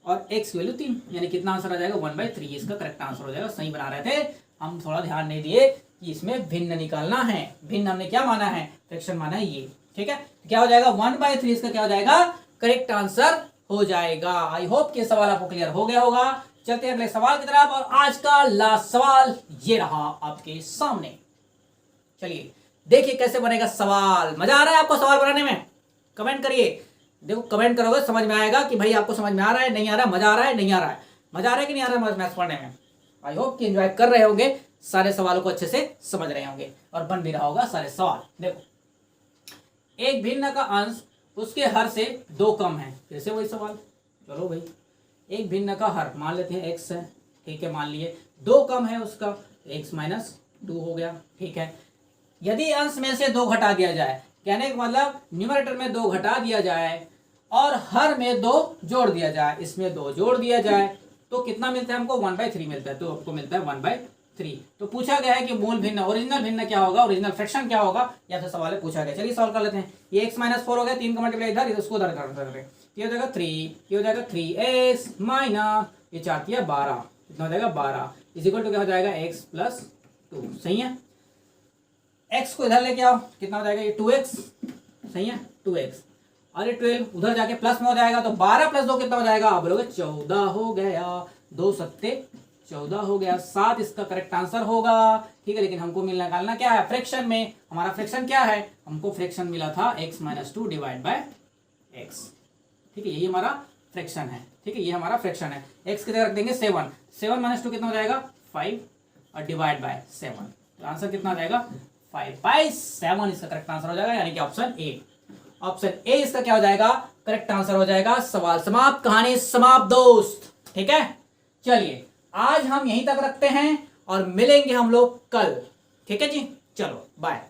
और x की वैल्यू 3, यानी कितना आंसर आ जाएगा 1/3, इसका करेक्ट आंसर हो जाएगा। सही बना रहे थे हम, थोड़ा ध्यान नहीं दिए कि इसमें भिन्न निकालना है। भिन्न हमने क्या माना है, फ्रैक्शन माना है ये, ठीक है। क्या हो जाएगा 1/3, इसका क्या हो जाएगा करेक्ट आंसर हो जाएगा। आई होप कि सवाल आपको क्लियर हो गया होगा। चलते हैं अगले सवाल की तरफ, और आज का लास्ट सवाल ये रहा आपके सामने। चलिए देखिए कैसे बनेगा सवाल। मजा आ रहा है आपको सवाल बनाने में, कमेंट करिए। देखो कमेंट करोगे समझ में आएगा कि भाई आपको समझ में आ रहा है, नहीं आ रहा है, मजा आ रहा है, नहीं आ रहा है, मजा आ रहा है कि नहीं आ रहा है मैथ्स पढ़ने में। आई होप कि एंजॉय कर रहे होंगे, सारे सवालों को अच्छे से समझ रहे होंगे और बन भी रहा होगा सारे सवाल। देखो एक भिन्न का अंश उसके हर से 2 कम है, फिर से वही सवाल। चलो भाई, एक भिन्न का हर मान लेते हैं x है, ठीक है, मान लिए 2 कम है उसका, x - 2 हो गया, ठीक है। यदि अंश में से 2 घटा दिया जाए, कहने का मतलब न्यूमरेटर में 2 घटा दिया जाए और हर में 2 जोड़ दिया जाए, इसमें 2 जोड़ दिया जाए तो कितना मिलता है हमको 1/3 मिलता है, तो आपको मिलता है 1/3। तो पूछा गया है कि मूल भिन्न, ओरिजिनल भिन्न क्या होगा, ओरिजिनल फ्रैक्शन क्या होगा, या फिर सवाल पूछा गया। चलिए सॉल्व कर लेते हैं। ये x - 4 हो गया, 3 का मल्टीप्लाई इधर, इसको उधर कर सकते हैं, ये हो जाएगा 3, ये हो जाएगा 3x माइनस ये 4 किया 12, कितना हो जाएगा 12 इज इक्वल टू क्या हो जाएगा x + 2, सही है। x को इधर लेके आओ, कितना हो जाएगा ये 2x, सही है 2x, और ये 12 उधर जाके प्लस में हो जाएगा, तो 12 + 2 कितना हो जाएगा, आप बोलोगे 14 हो गया, 2 सत्ते 14 हो गया, 7 इसका करेक्ट आंसर होगा, ठीक है। लेकिन हमको निकालना क्या है फ्रैक्शन में, हमारा फ्रैक्शन क्या है, हमको फ्रैक्शन मिला था x - 2 डिवाइड बाय x, ठीक है, यही हमारा फ्रैक्शन है, ठीक है, ये हमारा फ्रैक्शन है। x की जगह रख देंगे 7, 7 - 2 कितना हो जाएगा 5, और डिवाइड बाय 7, तो आंसर कितना आ जाएगा 5/7, इसका करेक्ट आंसर हो जाएगा, यानी कि ऑप्शन ए। ऑप्शन ए इसका क्या हो जाएगा करेक्ट आंसर हो जाएगा। सवाल समाप्त, कहानी समाप्त दोस्त, ठीक है। चलिए आज हम यहीं तक रखते हैं और मिलेंगे हम लोग कल, ठीक है जी, चलो बाय।